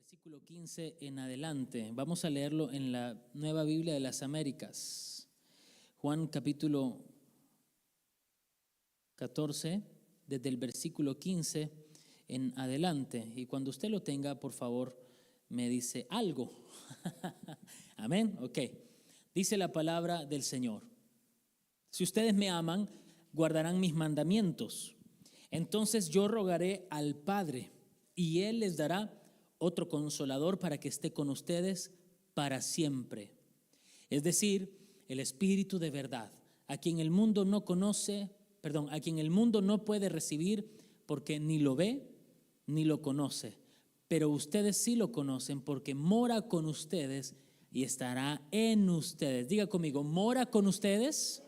versículo 15 en adelante. Vamos a leerlo en la Nueva Biblia de las Américas. Juan capítulo 14, desde el versículo 15 en adelante. Y cuando usted lo tenga, por favor, me dice algo. Amén. Ok. Dice la palabra del Señor: si ustedes me aman, guardarán mis mandamientos. Entonces yo rogaré al Padre, y Él les dará otro consolador para que esté con ustedes para siempre. Es decir, el Espíritu de verdad, a quien el mundo no puede recibir, porque ni lo ve ni lo conoce. Pero ustedes sí lo conocen, porque mora con ustedes y estará en ustedes. Diga conmigo: mora con ustedes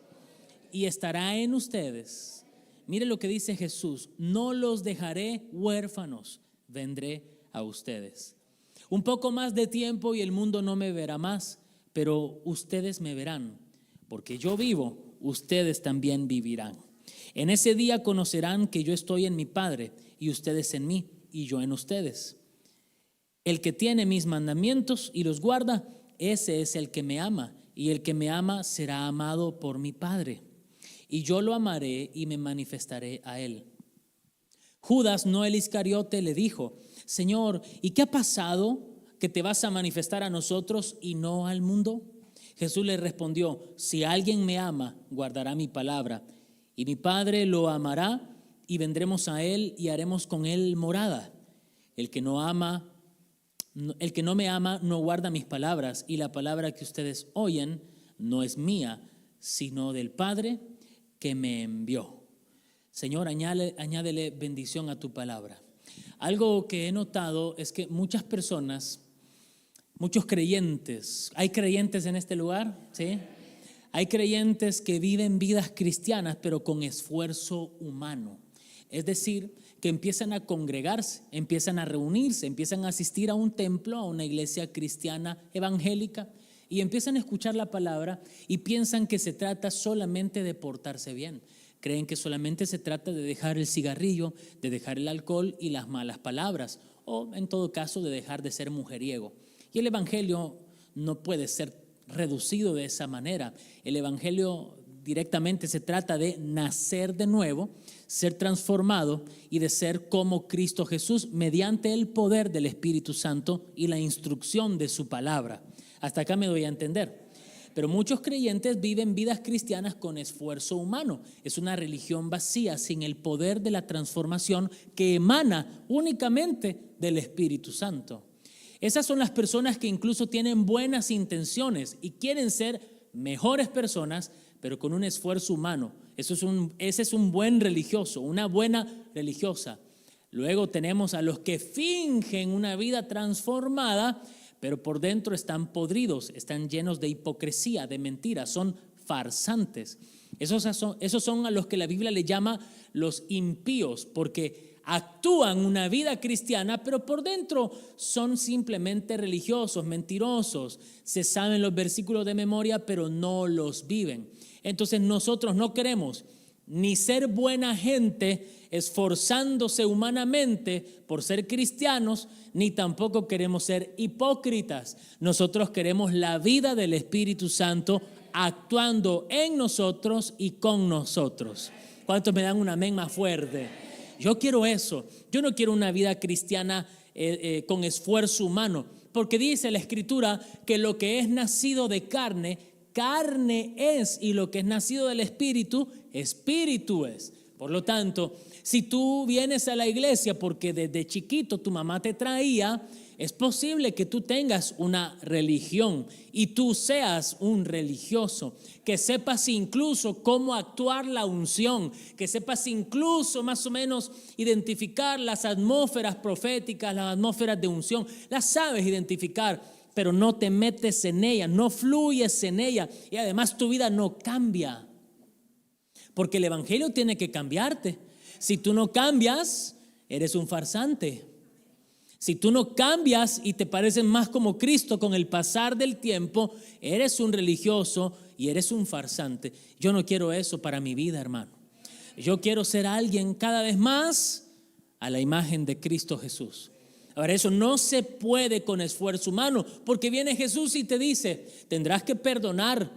y estará en ustedes. Mire lo que dice Jesús: no los dejaré huérfanos, vendré a ustedes. Un poco más de tiempo y el mundo no me verá más, pero ustedes me verán, porque yo vivo, ustedes también vivirán. En ese día conocerán que yo estoy en mi Padre, y ustedes en mí, y yo en ustedes. El que tiene mis mandamientos y los guarda, ese es el que me ama, y el que me ama será amado por mi Padre, y yo lo amaré y me manifestaré a él. Judas, no el Iscariote, le dijo: Señor, ¿y qué ha pasado que te vas a manifestar a nosotros y no al mundo? Jesús le respondió: si alguien me ama, guardará mi palabra, y mi Padre lo amará, y vendremos a él y haremos con él morada. El que no me ama no guarda mis palabras, y la palabra que ustedes oyen no es mía, sino del Padre que me envió. Señor, añádele bendición a tu palabra. Algo que he notado es que muchas personas, muchos creyentes, ¿hay creyentes en este lugar? ¿Sí? Hay creyentes que viven vidas cristianas, pero con esfuerzo humano. Es decir, que empiezan a congregarse, empiezan a reunirse, empiezan a asistir a un templo, a una iglesia cristiana evangélica, y empiezan a escuchar la palabra y piensan que se trata solamente de portarse bien. Creen que solamente se trata de dejar el cigarrillo, de dejar el alcohol y las malas palabras, o en todo caso de dejar de ser mujeriego. Y el evangelio no puede ser reducido de esa manera. El evangelio directamente se trata de nacer de nuevo, ser transformado y de ser como Cristo Jesús mediante el poder del Espíritu Santo y la instrucción de su palabra. Hasta acá me doy a entender. Pero muchos creyentes viven vidas cristianas con esfuerzo humano. Es una religión vacía, sin el poder de la transformación que emana únicamente del Espíritu Santo. Esas son las personas que incluso tienen buenas intenciones y quieren ser mejores personas, pero con un esfuerzo humano. Ese es un buen religioso, una buena religiosa. Luego tenemos a los que fingen una vida transformada, pero por dentro están podridos, están llenos de hipocresía, de mentiras, son farsantes. Esos son a los que la Biblia le llama los impíos, porque actúan una vida cristiana, pero por dentro son simplemente religiosos, mentirosos. Se saben los versículos de memoria, pero no los viven. Entonces nosotros no queremos ni ser buena gente esforzándose humanamente por ser cristianos, ni tampoco queremos ser hipócritas. Nosotros queremos la vida del Espíritu Santo actuando en nosotros y con nosotros. ¿Cuántos me dan un amén más fuerte? Yo quiero eso. Yo no quiero una vida cristiana con esfuerzo humano, porque dice la Escritura que lo que es nacido de carne, carne es, y lo que es nacido del Espíritu, espíritu es. Por lo tanto, si tú vienes a la iglesia porque desde chiquito tu mamá te traía, es posible que tú tengas una religión y tú seas un religioso, que sepas incluso cómo actuar la unción, que sepas incluso más o menos identificar las atmósferas proféticas, las atmósferas de unción, las sabes identificar, pero no te metes en ella, no fluyes en ella, y además tu vida no cambia. Porque el evangelio tiene que cambiarte. Si tú no cambias, eres un farsante. Si tú no cambias y te pareces más como Cristo con el pasar del tiempo, eres un religioso y eres un farsante. Yo no quiero eso para mi vida, hermano. Yo quiero ser alguien cada vez más a la imagen de Cristo Jesús. Ahora, eso no se puede con esfuerzo humano, porque viene Jesús y te dice, tendrás que perdonar.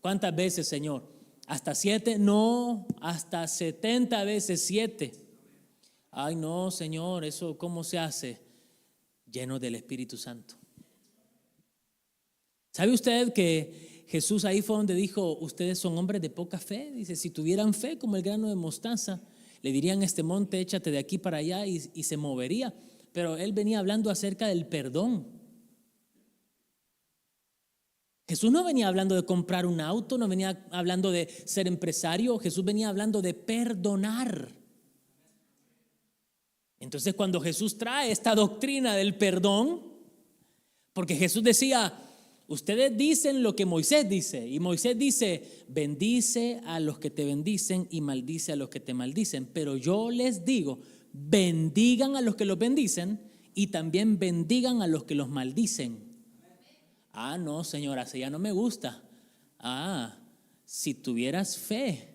¿Cuántas veces, Señor? ¿Hasta 7? No, hasta 70 veces 7. Ay, no, Señor, ¿eso cómo se hace? Lleno del Espíritu Santo. ¿Sabe usted que Jesús ahí fue donde dijo, ustedes son hombres de poca fe? Dice, si tuvieran fe como el grano de mostaza, le dirían a este monte, échate de aquí para allá y se movería. Pero él venía hablando acerca del perdón. Jesús no venía hablando de comprar un auto, no venía hablando de ser empresario. Jesús venía hablando de perdonar. Entonces, cuando Jesús trae esta doctrina del perdón, porque Jesús decía, ustedes dicen lo que Moisés dice, y Moisés dice, bendice a los que te bendicen y maldice a los que te maldicen, pero yo les digo, bendigan a los que los bendicen y también bendigan a los que los maldicen. Ah, no, señora, así ya no me gusta. Ah, si tuvieras fe.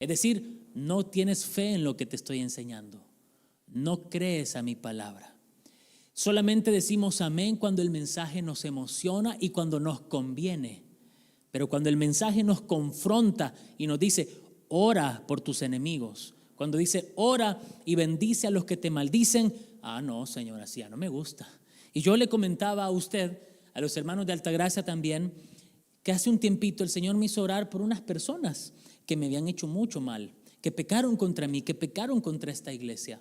Es decir, no tienes fe en lo que te estoy enseñando. No crees a mi palabra. Solamente decimos amén cuando el mensaje nos emociona y cuando nos conviene. Pero cuando el mensaje nos confronta y nos dice, ora por tus enemigos. Cuando dice, ora y bendice a los que te maldicen. Ah, no, señora, así ya no me gusta. Y yo le comentaba a usted, a los hermanos de Altagracia también, que hace un tiempito el Señor me hizo orar por unas personas que me habían hecho mucho mal, que pecaron contra mí, que pecaron contra esta iglesia.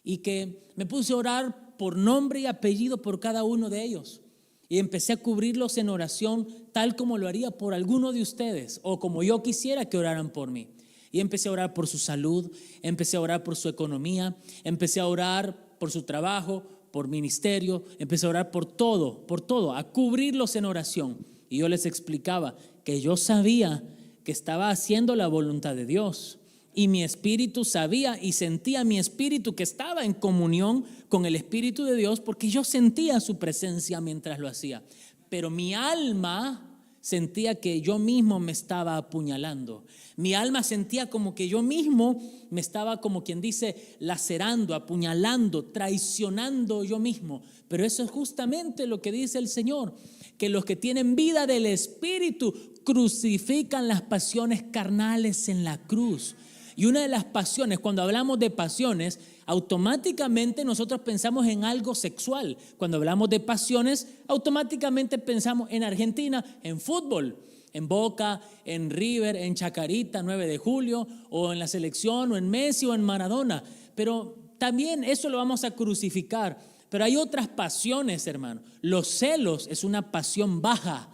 Y que me puse a orar por nombre y apellido por cada uno de ellos. Y empecé a cubrirlos en oración tal como lo haría por alguno de ustedes o como yo quisiera que oraran por mí. Y empecé a orar por su salud, empecé a orar por su economía, empecé a orar por su trabajo, por ministerio, empecé a orar por todo, a cubrirlos en oración. Y yo les explicaba que yo sabía que estaba haciendo la voluntad de Dios. Y mi espíritu sabía y sentía mi espíritu que estaba en comunión con el Espíritu de Dios porque yo sentía su presencia mientras lo hacía. Pero mi alma sentía que yo mismo me estaba apuñalando. Mi alma sentía como que yo mismo me estaba, como quien dice, lacerando, apuñalando, traicionando yo mismo. Pero eso es justamente lo que dice el Señor, que los que tienen vida del Espíritu crucifican las pasiones carnales en la cruz. Y una de las pasiones, cuando hablamos de pasiones, automáticamente nosotros pensamos en algo sexual. Cuando hablamos de pasiones, automáticamente pensamos en Argentina, en fútbol, en Boca, en River, en Chacarita, 9 de julio, o en la selección, o en Messi, o en Maradona. Pero también eso lo vamos a crucificar. Pero hay otras pasiones, hermano. Los celos es una pasión baja.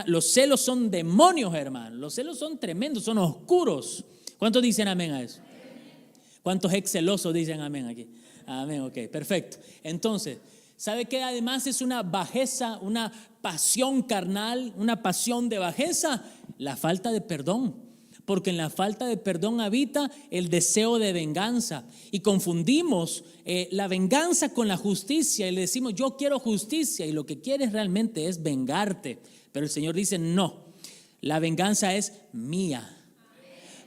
Los celos son demonios, hermano. Los celos son tremendos, son oscuros. ¿Cuántos dicen amén a eso? ¿Cuántos excelosos dicen amén aquí? Amén, ok, perfecto. Entonces, ¿sabe qué? Además es una bajeza, una pasión carnal, una pasión de bajeza, la falta de perdón. Porque en la falta de perdón habita el deseo de venganza. Y confundimos la venganza con la justicia. Y le decimos, yo quiero justicia. Y lo que quieres realmente es vengarte. Pero el Señor dice, no, la venganza es mía.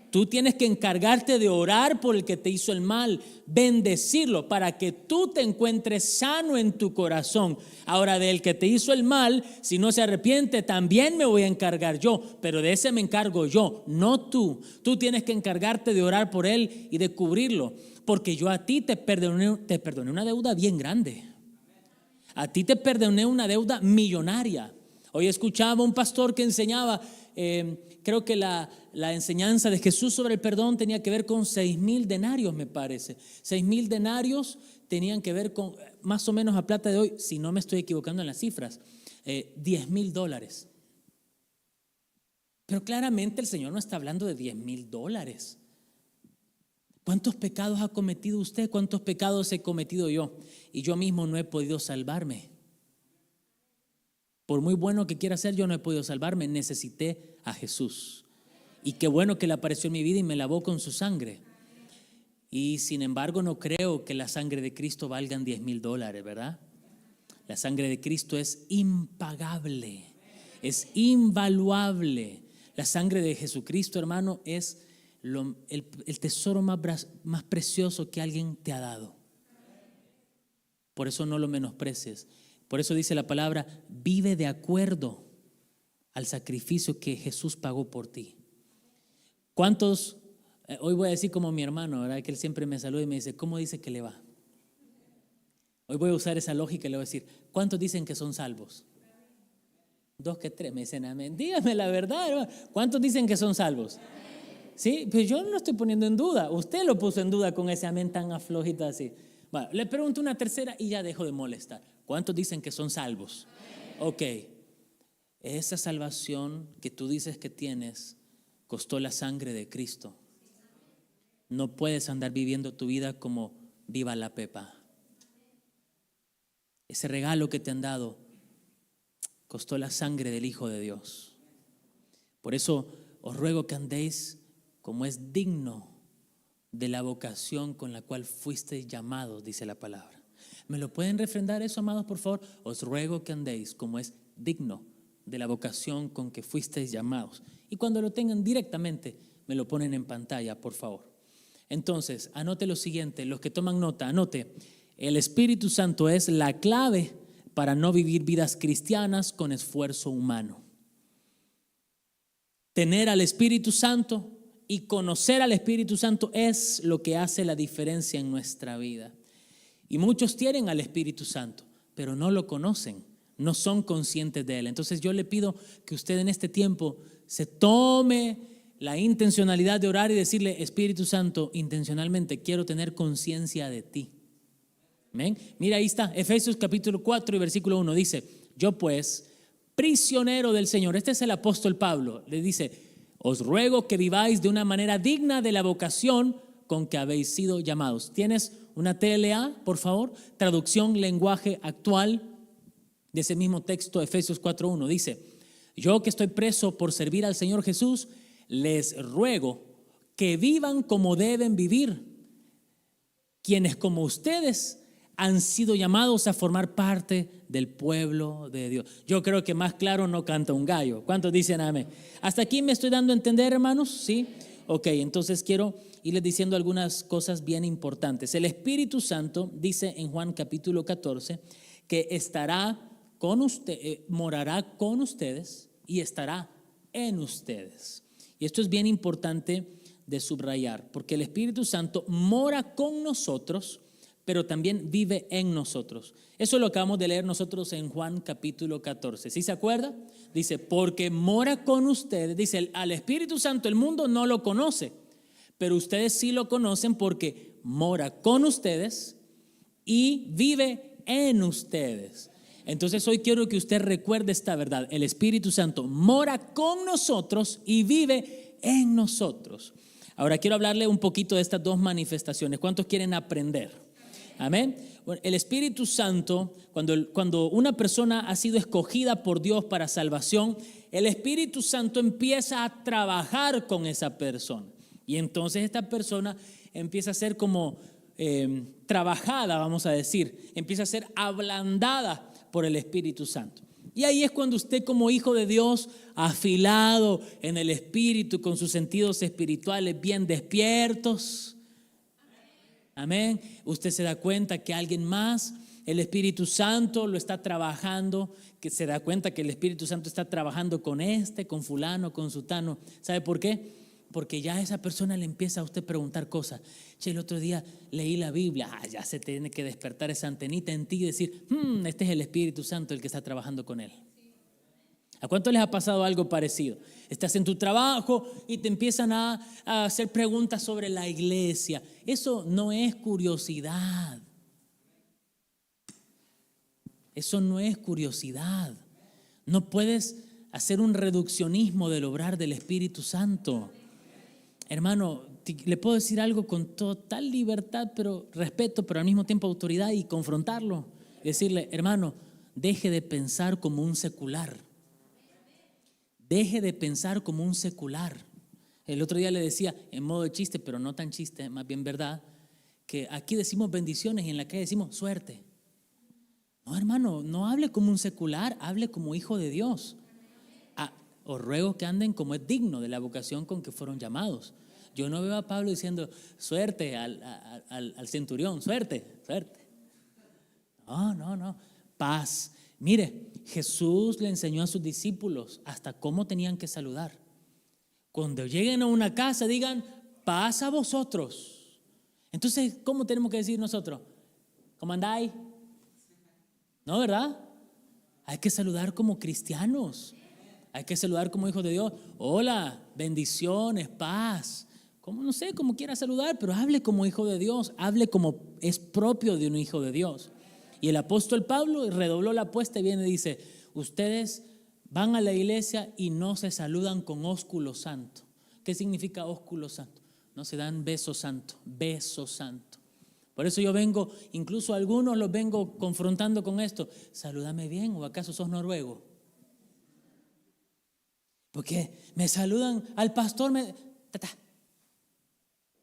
Tú tienes que encargarte de orar por el que te hizo el mal, bendecirlo para que tú te encuentres sano en tu corazón. Ahora, del que te hizo el mal, si no se arrepiente, también me voy a encargar yo, pero de ese me encargo yo, no tú. Tú tienes que encargarte de orar por él y de cubrirlo, porque yo a ti te perdoné una deuda bien grande. A ti te perdoné una deuda millonaria. Hoy escuchaba un pastor que enseñaba, creo que la enseñanza de Jesús sobre el perdón tenía que ver con 6,000 denarios, me parece. 6,000 denarios tenían que ver con, más o menos a plata de hoy, si no me estoy equivocando en las cifras, $10,000. Pero claramente el Señor no está hablando de $10,000. ¿Cuántos pecados ha cometido usted? ¿Cuántos pecados he cometido yo? Y yo mismo no he podido salvarme. Por muy bueno que quiera ser, yo no he podido salvarme. Necesité a Jesús. Y qué bueno que Él apareció en mi vida y me lavó con su sangre. Y sin embargo no creo que la sangre de Cristo valga $10,000, ¿verdad? La sangre de Cristo es impagable, es invaluable. La sangre de Jesucristo, hermano, es el tesoro más precioso que alguien te ha dado. Por eso no lo menosprecies. Por eso dice la palabra, vive de acuerdo al sacrificio que Jesús pagó por ti. ¿Cuántos, hoy voy a decir como mi hermano, ¿verdad? Que él siempre me saluda y me dice, ¿cómo dice que le va? Hoy voy a usar esa lógica y le voy a decir, ¿cuántos dicen que son salvos? 2 que 3 me dicen amén. Dígame la verdad, hermano. ¿Cuántos dicen que son salvos? Sí, pues yo no lo estoy poniendo en duda. Usted lo puso en duda con ese amén tan aflojito así. Bueno, le pregunto una tercera y ya dejo de molestar. ¿Cuántos dicen que son salvos? Ok, esa salvación que tú dices que tienes costó la sangre de Cristo. No puedes andar viviendo tu vida como viva la Pepa. Ese regalo que te han dado costó la sangre del Hijo de Dios. Por eso os ruego que andéis como es digno de la vocación con la cual fuisteis llamados, dice la palabra. ¿Me lo pueden refrendar eso, amados, por favor? Os ruego que andéis como es digno de la vocación con que fuisteis llamados. Y cuando lo tengan directamente, me lo ponen en pantalla, por favor. Entonces, anote lo siguiente, los que toman nota, anote. El Espíritu Santo es la clave para no vivir vidas cristianas con esfuerzo humano. Tener al Espíritu Santo y conocer al Espíritu Santo es lo que hace la diferencia en nuestra vida. Y muchos tienen al Espíritu Santo, pero no lo conocen, no son conscientes de Él. Entonces yo le pido que usted en este tiempo se tome la intencionalidad de orar y decirle, Espíritu Santo, intencionalmente quiero tener conciencia de ti. ¿Amén? Mira, ahí está, Efesios capítulo 4 y versículo 1 dice, yo pues, prisionero del Señor, este es el apóstol Pablo, le dice, os ruego que viváis de una manera digna de la vocación con que habéis sido llamados. ¿Tienes una TLA, por favor? Traducción lenguaje actual de ese mismo texto, Efesios 4:1. Dice, yo que estoy preso por servir al Señor Jesús, les ruego que vivan como deben vivir, quienes como ustedes han sido llamados a formar parte del pueblo de Dios. Yo creo que más claro no canta un gallo. ¿Cuántos dicen amén? ¿Hasta aquí me estoy dando a entender, hermanos? ¿Sí? Ok, entonces quiero irles diciendo algunas cosas bien importantes. El Espíritu Santo dice en Juan capítulo 14 que estará con usted, morará con ustedes y estará en ustedes. Y esto es bien importante de subrayar, porque el Espíritu Santo mora con nosotros, pero también vive en nosotros. Eso lo acabamos de leer nosotros en Juan capítulo 14. ¿Sí se acuerda? Dice, porque mora con ustedes. Dice, al Espíritu Santo el mundo no lo conoce, pero ustedes sí lo conocen porque mora con ustedes y vive en ustedes. Entonces hoy quiero que usted recuerde esta verdad. El Espíritu Santo mora con nosotros y vive en nosotros. Ahora quiero hablarle un poquito de estas dos manifestaciones. ¿Cuántos quieren aprender? Amén. Bueno, el Espíritu Santo, cuando una persona ha sido escogida por Dios para salvación, el Espíritu Santo empieza a trabajar con esa persona. Y entonces esta persona empieza a ser como trabajada, vamos a decir, empieza a ser ablandada por el Espíritu Santo. Y ahí es cuando usted como hijo de Dios, afilado en el Espíritu, con sus sentidos espirituales bien despiertos, amén, usted se da cuenta que alguien más, el Espíritu Santo lo está trabajando, que se da cuenta que el Espíritu Santo está trabajando con con fulano, con sutano. ¿Sabe por qué? Porque ya esa persona le empieza a usted preguntar cosas. Che, el otro día leí la Biblia, ya se tiene que despertar esa antenita en ti y decir, este es el Espíritu Santo el que está trabajando con él. ¿A cuánto les ha pasado algo parecido? Estás en tu trabajo y te empiezan a hacer preguntas sobre la iglesia. Eso no es curiosidad. Eso no es curiosidad. No puedes hacer un reduccionismo del obrar del Espíritu Santo. Hermano, le puedo decir algo con total libertad, pero respeto, pero al mismo tiempo autoridad, y confrontarlo. Decirle, hermano, deje de pensar como un secular. Deje de pensar como un secular. El otro día le decía, en modo de chiste, pero no tan chiste, más bien verdad, que aquí decimos bendiciones y en la calle decimos suerte. No, hermano, no hable como un secular, hable como hijo de Dios. Os ruego que anden como es digno de la vocación con que fueron llamados. Yo no veo a Pablo diciendo suerte al centurión, suerte. No. Paz. Mire, Jesús le enseñó a sus discípulos hasta cómo tenían que saludar. Cuando lleguen a una casa, digan, paz a vosotros. Entonces, ¿cómo tenemos que decir nosotros? ¿Cómo andáis? ¿No, verdad? Hay que saludar como cristianos. Hay que saludar como hijos de Dios. Hola, bendiciones, paz. Como, no sé, como quiera saludar, pero hable como hijo de Dios. Hable como es propio de un hijo de Dios. Y el apóstol Pablo redobló la apuesta y viene y dice, ustedes van a la iglesia y no se saludan con ósculo santo. ¿Qué significa ósculo santo? No se dan beso santo, beso santo. Por eso yo vengo, incluso a algunos los vengo confrontando con esto. Salúdame bien, ¿o acaso sos noruego? Porque me saludan al pastor,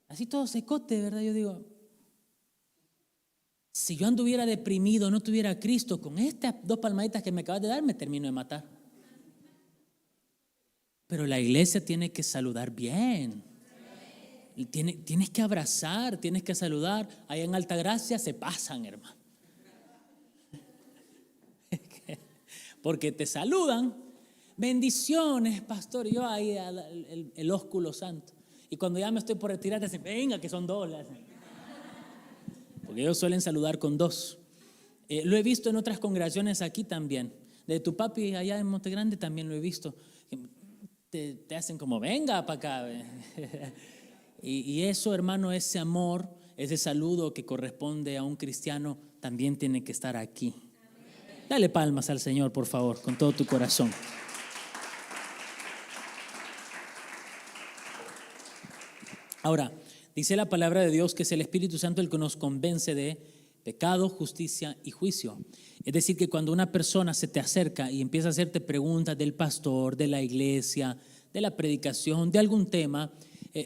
así todo secote, ¿verdad? Yo digo, si yo anduviera deprimido, no tuviera a Cristo, con estas 2 palmaditas que me acabas de dar, me termino de matar. Pero la iglesia tiene que saludar bien. Tienes que abrazar, tienes que saludar. Allá en Altagracia se pasan, hermano. Porque te saludan. Bendiciones, pastor. Yo ahí el ósculo santo. Y cuando ya me estoy por retirar, te dicen, venga, que son 2. Porque ellos suelen saludar con 2. Lo he visto en otras congregaciones aquí también. De tu papi allá en Monte Grande también lo he visto. Te hacen como, venga para acá. Y eso, hermano, ese amor, ese saludo que corresponde a un cristiano, también tiene que estar aquí. Dale palmas al Señor, por favor, con todo tu corazón. Ahora, dice la palabra de Dios que es el Espíritu Santo el que nos convence de pecado, justicia y juicio. Es decir, que cuando una persona se te acerca y empieza a hacerte preguntas del pastor, de la iglesia, de la predicación, de algún tema,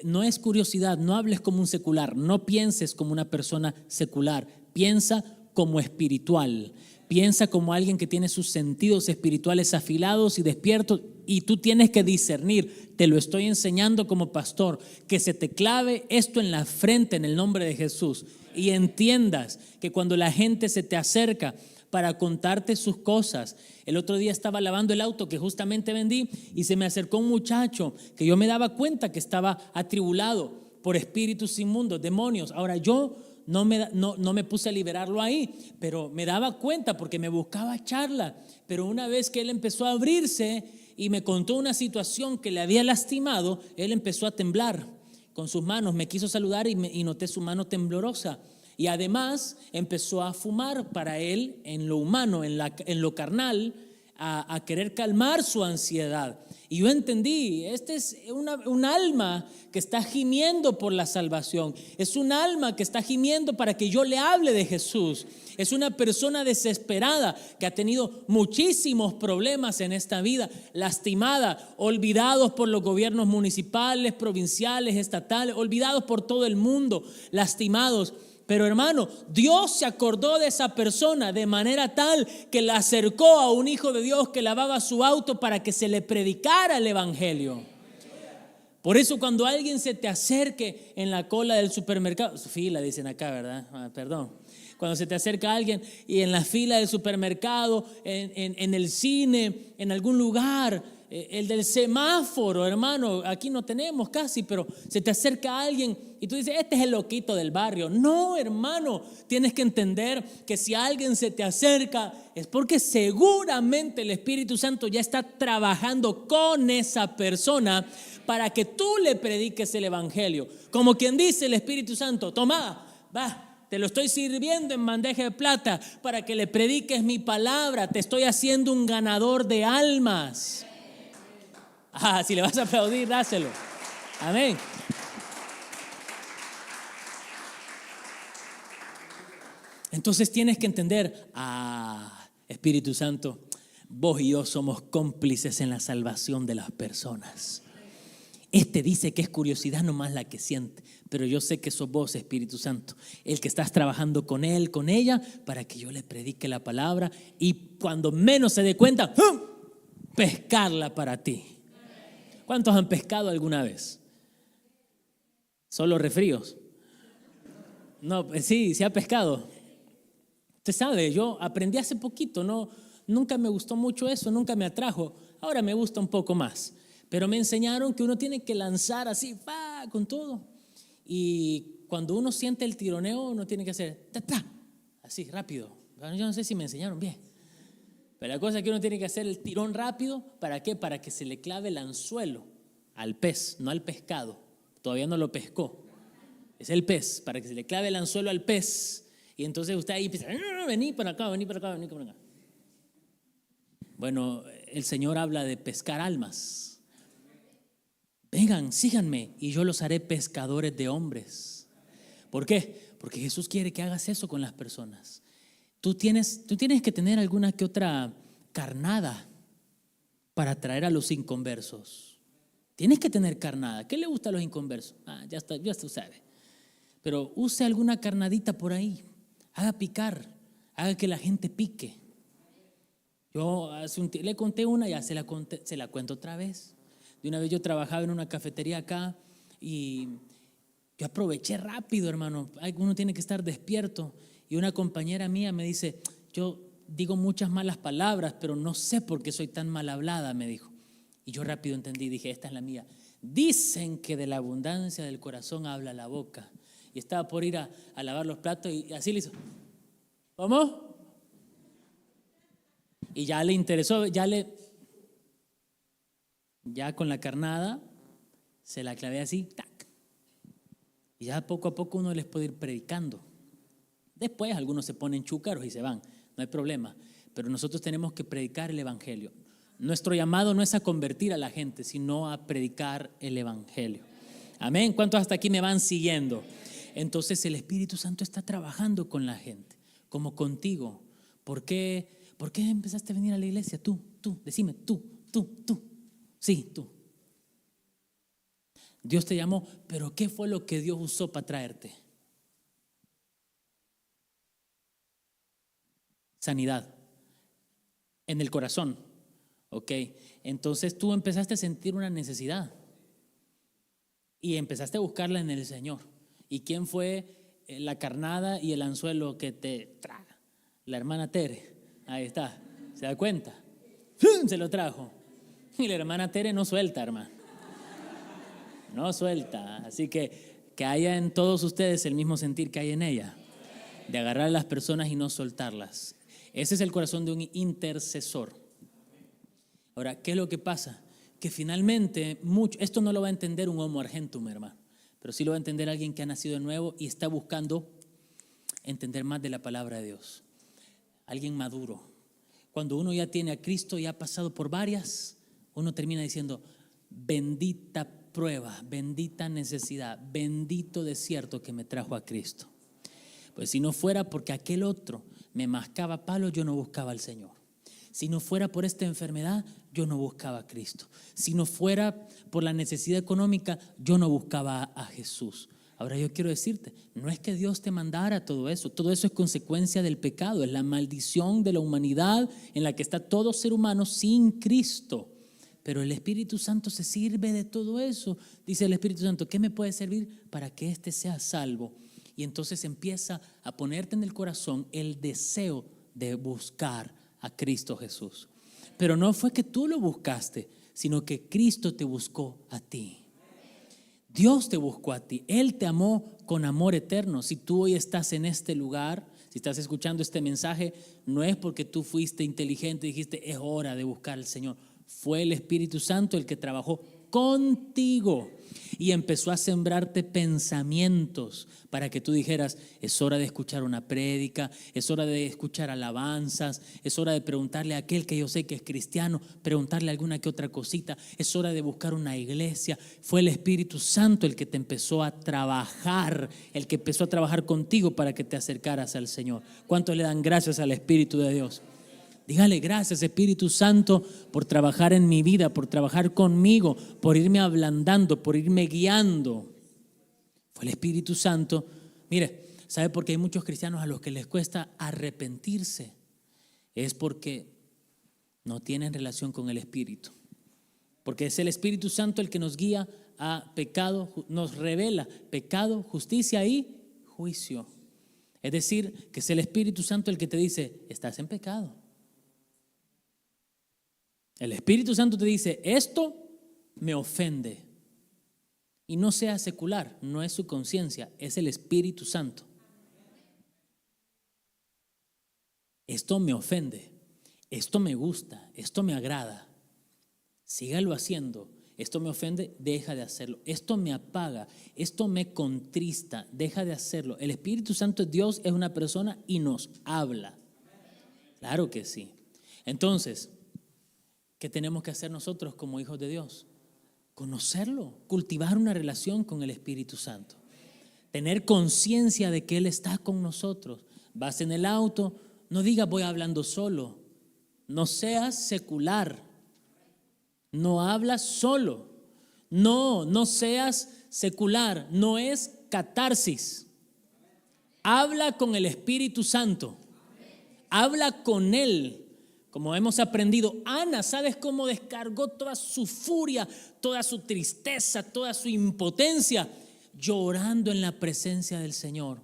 no es curiosidad, no hables como un secular, no pienses como una persona secular, piensa como espiritual, piensa como alguien que tiene sus sentidos espirituales afilados y despiertos, y tú tienes que discernir. Te lo estoy enseñando como pastor, que se te clave esto en la frente en el nombre de Jesús y entiendas que cuando la gente se te acerca para contarte sus cosas. El otro día estaba lavando el auto que justamente vendí y se me acercó un muchacho que yo me daba cuenta que estaba atribulado por espíritus inmundos, demonios. Ahora yo no me puse a liberarlo ahí, pero me daba cuenta porque me buscaba charla. Pero una vez que él empezó a abrirse y me contó una situación que le había lastimado, él empezó a temblar con sus manos. Me quiso saludar y noté su mano temblorosa. Y además empezó a fumar para él en lo humano, en lo carnal, a querer calmar su ansiedad. Y yo entendí, este es un alma que está gimiendo por la salvación. Es un alma que está gimiendo para que yo le hable de Jesús. Es una persona desesperada que ha tenido muchísimos problemas en esta vida, lastimada, olvidados por los gobiernos municipales, provinciales, estatales, olvidados por todo el mundo, lastimados. Pero hermano, Dios se acordó de esa persona de manera tal que la acercó a un hijo de Dios que lavaba su auto para que se le predicara el evangelio. Por eso cuando alguien se te acerque en la cola del supermercado, fila dicen acá, ¿verdad? Perdón. Cuando se te acerca alguien y en la fila del supermercado, en el cine, en algún lugar, el del semáforo, hermano, aquí no tenemos casi, pero se te acerca alguien y tú dices, este es el loquito del barrio. No, hermano, tienes que entender que si alguien se te acerca es porque seguramente el Espíritu Santo ya está trabajando con esa persona para que tú le prediques el evangelio. Como quien dice el Espíritu Santo, toma, va. Te lo estoy sirviendo en bandeja de plata para que le prediques mi palabra. Te estoy haciendo un ganador de almas. Si le vas a aplaudir, dáselo. Amén. Entonces tienes que entender, Espíritu Santo, vos y yo somos cómplices en la salvación de las personas. Este dice que es curiosidad nomás la que siente, pero yo sé que sos vos, Espíritu Santo, el que estás trabajando con él, con ella, para que yo le predique la palabra y cuando menos se dé cuenta, pescarla para ti. ¿Cuántos han pescado alguna vez? ¿Solo refríos? No, sí ha pescado. Usted sabe, yo aprendí hace poquito, nunca me gustó mucho eso, nunca me atrajo. Ahora me gusta un poco más. Pero me enseñaron que uno tiene que lanzar así, con todo. Y cuando uno siente el tironeo, uno tiene que hacer así, rápido. Yo no sé si me enseñaron bien. Pero la cosa es que uno tiene que hacer el tirón rápido. ¿Para qué? Para que se le clave el anzuelo al pez, no al pescado. Todavía no lo pescó. Es el pez, para que se le clave el anzuelo al pez. Y entonces usted ahí empieza, vení para acá, vení para acá, vení para acá. Bueno, el Señor habla de pescar almas. Vengan, síganme y yo los haré pescadores de hombres. ¿Por qué? Porque Jesús quiere que hagas eso con las personas. Tú tienes que tener alguna que otra carnada para atraer a los inconversos. Tienes que tener carnada. ¿Qué le gusta a los inconversos? Ya usted sabe. Pero use alguna carnadita por ahí. Haga picar, haga que la gente pique. Yo le conté una, ya se la cuento otra vez. De una vez yo trabajaba en una cafetería acá y yo aproveché rápido, hermano. Uno tiene que estar despierto. Y una compañera mía me dice, yo digo muchas malas palabras, pero no sé por qué soy tan mal hablada, me dijo. Y yo rápido entendí, dije, esta es la mía. Dicen que de la abundancia del corazón habla la boca. Y estaba por ir a lavar los platos y así le hizo, ¿cómo? Y ya le interesó, ya con la carnada se la clavé así, tac. Y ya poco a poco uno les puede ir predicando. Después algunos se ponen chúcaros y se van, no hay problema. Pero nosotros tenemos que predicar el evangelio. Nuestro llamado no es a convertir a la gente, sino a predicar el evangelio. Amén. ¿Cuántos hasta aquí me van siguiendo? Entonces el Espíritu Santo está trabajando con la gente, como contigo. ¿Por qué empezaste a venir a la iglesia? Tú, decime, tú. Sí, tú. Dios te llamó, pero ¿qué fue lo que Dios usó para traerte? Sanidad en el corazón. Ok, entonces tú empezaste a sentir una necesidad y empezaste a buscarla en el Señor. ¿Y quién fue la carnada y el anzuelo que te traga? La hermana Tere. Ahí está, ¿se da cuenta? Se lo trajo. Y la hermana Tere no suelta, hermano. No suelta. Así que haya en todos ustedes el mismo sentir que hay en ella, de agarrar a las personas y no soltarlas. Ese es el corazón de un intercesor. Ahora, ¿qué es lo que pasa? Que finalmente, esto no lo va a entender un homo argentum, hermano, pero sí lo va a entender alguien que ha nacido de nuevo y está buscando entender más de la palabra de Dios. Alguien maduro. Cuando uno ya tiene a Cristo y ha pasado por varias, uno termina diciendo, bendita prueba, bendita necesidad, bendito desierto que me trajo a Cristo. Pues si no fuera porque aquel otro me mascaba palos, yo no buscaba al Señor. Si no fuera por esta enfermedad, yo no buscaba a Cristo. Si no fuera por la necesidad económica, yo no buscaba a Jesús. Ahora yo quiero decirte, no es que Dios te mandara todo eso es consecuencia del pecado, es la maldición de la humanidad en la que está todo ser humano sin Cristo. Pero el Espíritu Santo se sirve de todo eso. Dice el Espíritu Santo, ¿qué me puede servir para que éste sea salvo? Y entonces empieza a ponerte en el corazón el deseo de buscar a Cristo Jesús. Pero no fue que tú lo buscaste, sino que Cristo te buscó a ti. Dios te buscó a ti. Él te amó con amor eterno. Si tú hoy estás en este lugar, si estás escuchando este mensaje, no es porque tú fuiste inteligente y dijiste, es hora de buscar al Señor. Fue el Espíritu Santo el que trabajó contigo y empezó a sembrarte pensamientos para que tú dijeras, es hora de escuchar una prédica, es hora de escuchar alabanzas, es hora de preguntarle a aquel que yo sé que es cristiano, preguntarle alguna que otra cosita, es hora de buscar una iglesia. Fue el Espíritu Santo el que te empezó a trabajar, el que empezó a trabajar contigo para que te acercaras al Señor. ¿Cuántos le dan gracias al Espíritu de Dios? Dígale gracias, Espíritu Santo, por trabajar en mi vida, por trabajar conmigo, por irme ablandando, por irme guiando. Fue el Espíritu Santo. Mire, ¿sabe por qué hay muchos cristianos a los que les cuesta arrepentirse? Es porque no tienen relación con el Espíritu. Porque es el Espíritu Santo el que nos guía a pecado, nos revela pecado, justicia y juicio. Es decir, que es el Espíritu Santo el que te dice, estás en pecado. El Espíritu Santo te dice, esto me ofende. Y no sea secular, no es su conciencia, es el Espíritu Santo. Esto me ofende, esto me gusta, esto me agrada. Sígalo haciendo. Esto me ofende, deja de hacerlo. Esto me apaga, esto me contrista, deja de hacerlo. El Espíritu Santo de Dios es una persona y nos habla. Claro que sí. Entonces, ¿qué tenemos que hacer nosotros como hijos de Dios? Conocerlo, cultivar una relación con el Espíritu Santo. Tener conciencia de que Él está con nosotros. Vas en el auto, no digas voy hablando solo. No seas secular. No hablas solo. No seas secular. No es catarsis. Habla con el Espíritu Santo. Habla con Él. Como hemos aprendido, Ana, ¿sabes cómo descargó toda su furia, toda su tristeza, toda su impotencia? Llorando en la presencia del Señor.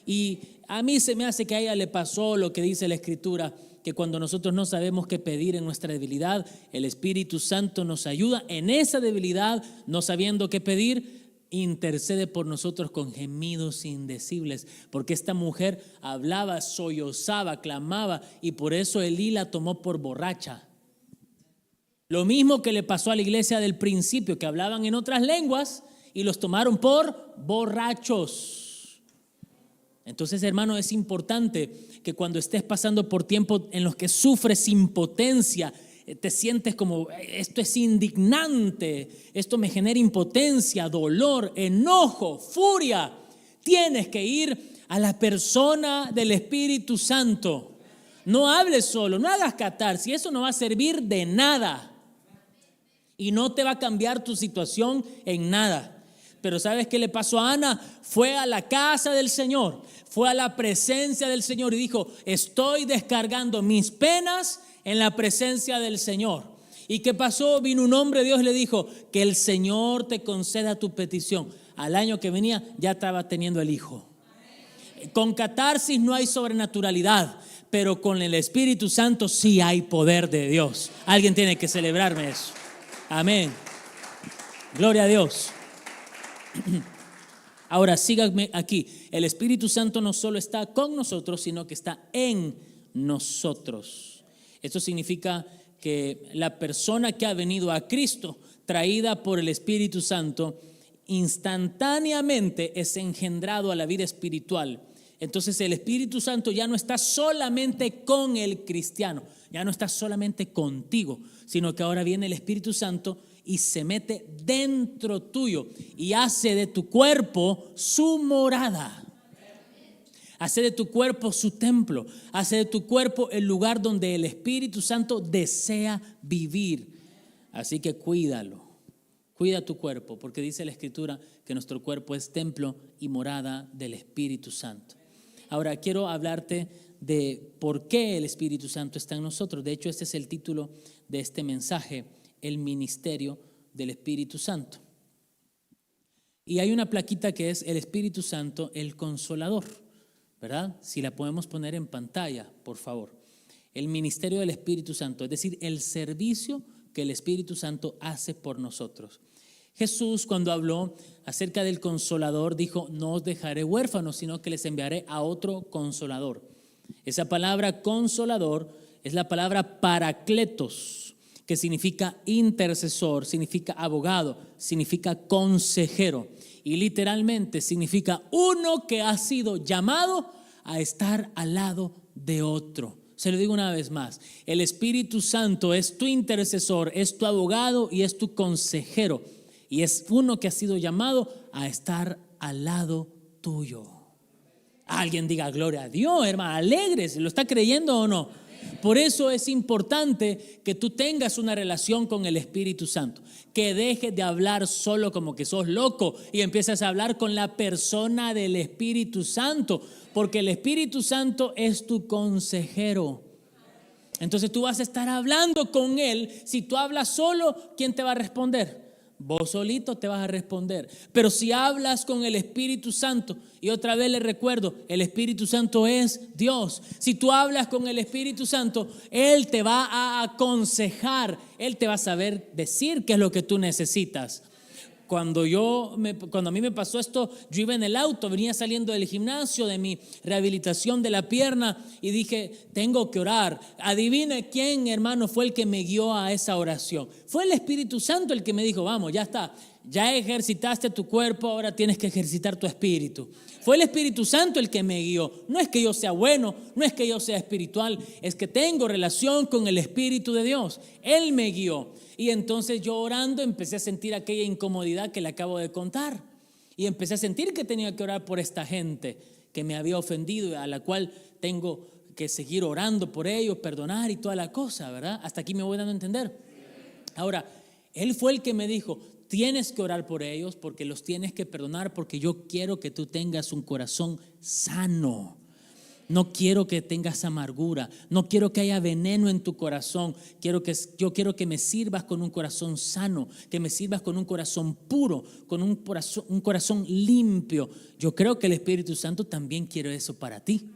Y a mí se me hace que a ella le pasó lo que dice la Escritura, que cuando nosotros no sabemos qué pedir en nuestra debilidad, el Espíritu Santo nos ayuda en esa debilidad, no sabiendo qué pedir, intercede por nosotros con gemidos indecibles, porque esta mujer hablaba, sollozaba, clamaba, y por eso Elí la tomó por borracha. Lo mismo que le pasó a la iglesia del principio, que hablaban en otras lenguas y los tomaron por borrachos. Entonces, hermano, es importante que cuando estés pasando por tiempos en los que sufres impotencia, te sientes como esto es indignante, esto me genera impotencia, dolor, enojo, furia, tienes que ir a la persona del Espíritu Santo. No hables solo, no hagas catarsis, eso no va a servir de nada y no te va a cambiar tu situación en nada. Pero ¿sabes qué le pasó a Ana? Fue a la casa del Señor, fue a la presencia del Señor y dijo, estoy descargando mis penas en la presencia del Señor. ¿Y qué pasó? Vino un hombre de Dios y le dijo, que el Señor te conceda tu petición. Al año que venía ya estaba teniendo el hijo. Con catarsis no hay sobrenaturalidad, pero con el Espíritu Santo sí hay poder de Dios. Alguien tiene que celebrarme eso. Amén. Gloria a Dios. Ahora síganme aquí. El Espíritu Santo no solo está con nosotros, sino que está en nosotros. Esto significa que la persona que ha venido a Cristo, traída por el Espíritu Santo, instantáneamente es engendrado a la vida espiritual. Entonces el Espíritu Santo ya no está solamente con el cristiano, ya no está solamente contigo, sino que ahora viene el Espíritu Santo y se mete dentro tuyo y hace de tu cuerpo su morada. Hace de tu cuerpo su templo, hace de tu cuerpo el lugar donde el Espíritu Santo desea vivir. Así que cuídalo, cuida tu cuerpo, porque dice la Escritura que nuestro cuerpo es templo y morada del Espíritu Santo. Ahora quiero hablarte de por qué el Espíritu Santo está en nosotros. De hecho, este es el título de este mensaje, el ministerio del Espíritu Santo. Y hay una plaquita que es el Espíritu Santo, el Consolador, ¿verdad? Si la podemos poner en pantalla, por favor. El ministerio del Espíritu Santo, es decir, el servicio que el Espíritu Santo hace por nosotros. Jesús, cuando habló acerca del Consolador, dijo, no os dejaré huérfanos, sino que les enviaré a otro Consolador. Esa palabra Consolador es la palabra Paracletos, que significa intercesor, significa abogado, significa consejero. Y literalmente significa uno que ha sido llamado a estar al lado de otro. Se lo digo una vez más, el Espíritu Santo es tu intercesor, es tu abogado y es tu consejero. Y es uno que ha sido llamado a estar al lado tuyo. Alguien diga gloria a Dios, hermano, alegres, ¿lo está creyendo o no? Por eso es importante que tú tengas una relación con el Espíritu Santo, que dejes de hablar solo como que sos loco y empieces a hablar con la persona del Espíritu Santo, porque el Espíritu Santo es tu consejero. Entonces tú vas a estar hablando con Él. Si tú hablas solo, ¿quién te va a responder? Vos solito te vas a responder. Pero si hablas con el Espíritu Santo, y otra vez le recuerdo, el Espíritu Santo es Dios. Si tú hablas con el Espíritu Santo, Él te va a aconsejar, Él te va a saber decir qué es lo que tú necesitas. Cuando a mí me pasó esto, yo iba en el auto, venía saliendo del gimnasio, de mi rehabilitación de la pierna, y dije, tengo que orar. Adivine quién, hermano, fue el que me guió a esa oración. Fue el Espíritu Santo el que me dijo, vamos, ya está, ya ejercitaste tu cuerpo, ahora tienes que ejercitar tu espíritu. Fue el Espíritu Santo el que me guió. No es que yo sea bueno, no es que yo sea espiritual, es que tengo relación con el Espíritu de Dios. Él me guió. Y entonces yo orando empecé a sentir aquella incomodidad que le acabo de contar. Y empecé a sentir que tenía que orar por esta gente que me había ofendido, a la cual tengo que seguir orando por ellos, perdonar y toda la cosa, ¿verdad? Hasta aquí me voy dando a entender. Ahora, Él fue el que me dijo, tienes que orar por ellos porque los tienes que perdonar, porque yo quiero que tú tengas un corazón sano. No quiero que tengas amargura, no quiero que haya veneno en tu corazón. Yo quiero que me sirvas con un corazón sano, que me sirvas con un corazón puro, con un corazón limpio. Yo creo que el Espíritu Santo también quiere eso para ti.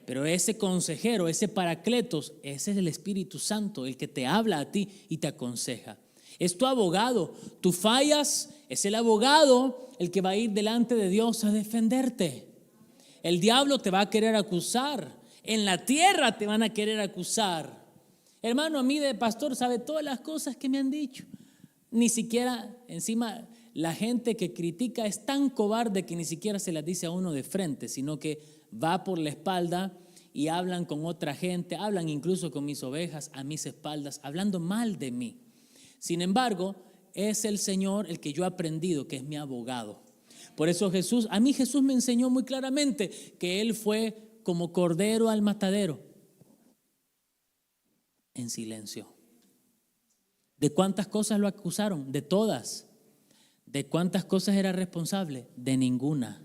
Pero ese consejero, ese paracletos, ese es el Espíritu Santo, el que te habla a ti y te aconseja. Es tu abogado. Tú fallas, es el abogado el que va a ir delante de Dios a defenderte. El diablo te va a querer acusar. En la tierra te van a querer acusar. Hermano, a mí de pastor sabe todas las cosas que me han dicho. Ni siquiera, encima, la gente que critica es tan cobarde que ni siquiera se las dice a uno de frente, sino que va por la espalda y hablan con otra gente, hablan incluso con mis ovejas a mis espaldas, hablando mal de mí. Sin embargo, es el Señor el que yo he aprendido que es mi abogado. Por eso a mí Jesús me enseñó muy claramente que Él fue como cordero al matadero, en silencio. ¿De cuántas cosas lo acusaron? De todas. ¿De cuántas cosas era responsable? De ninguna.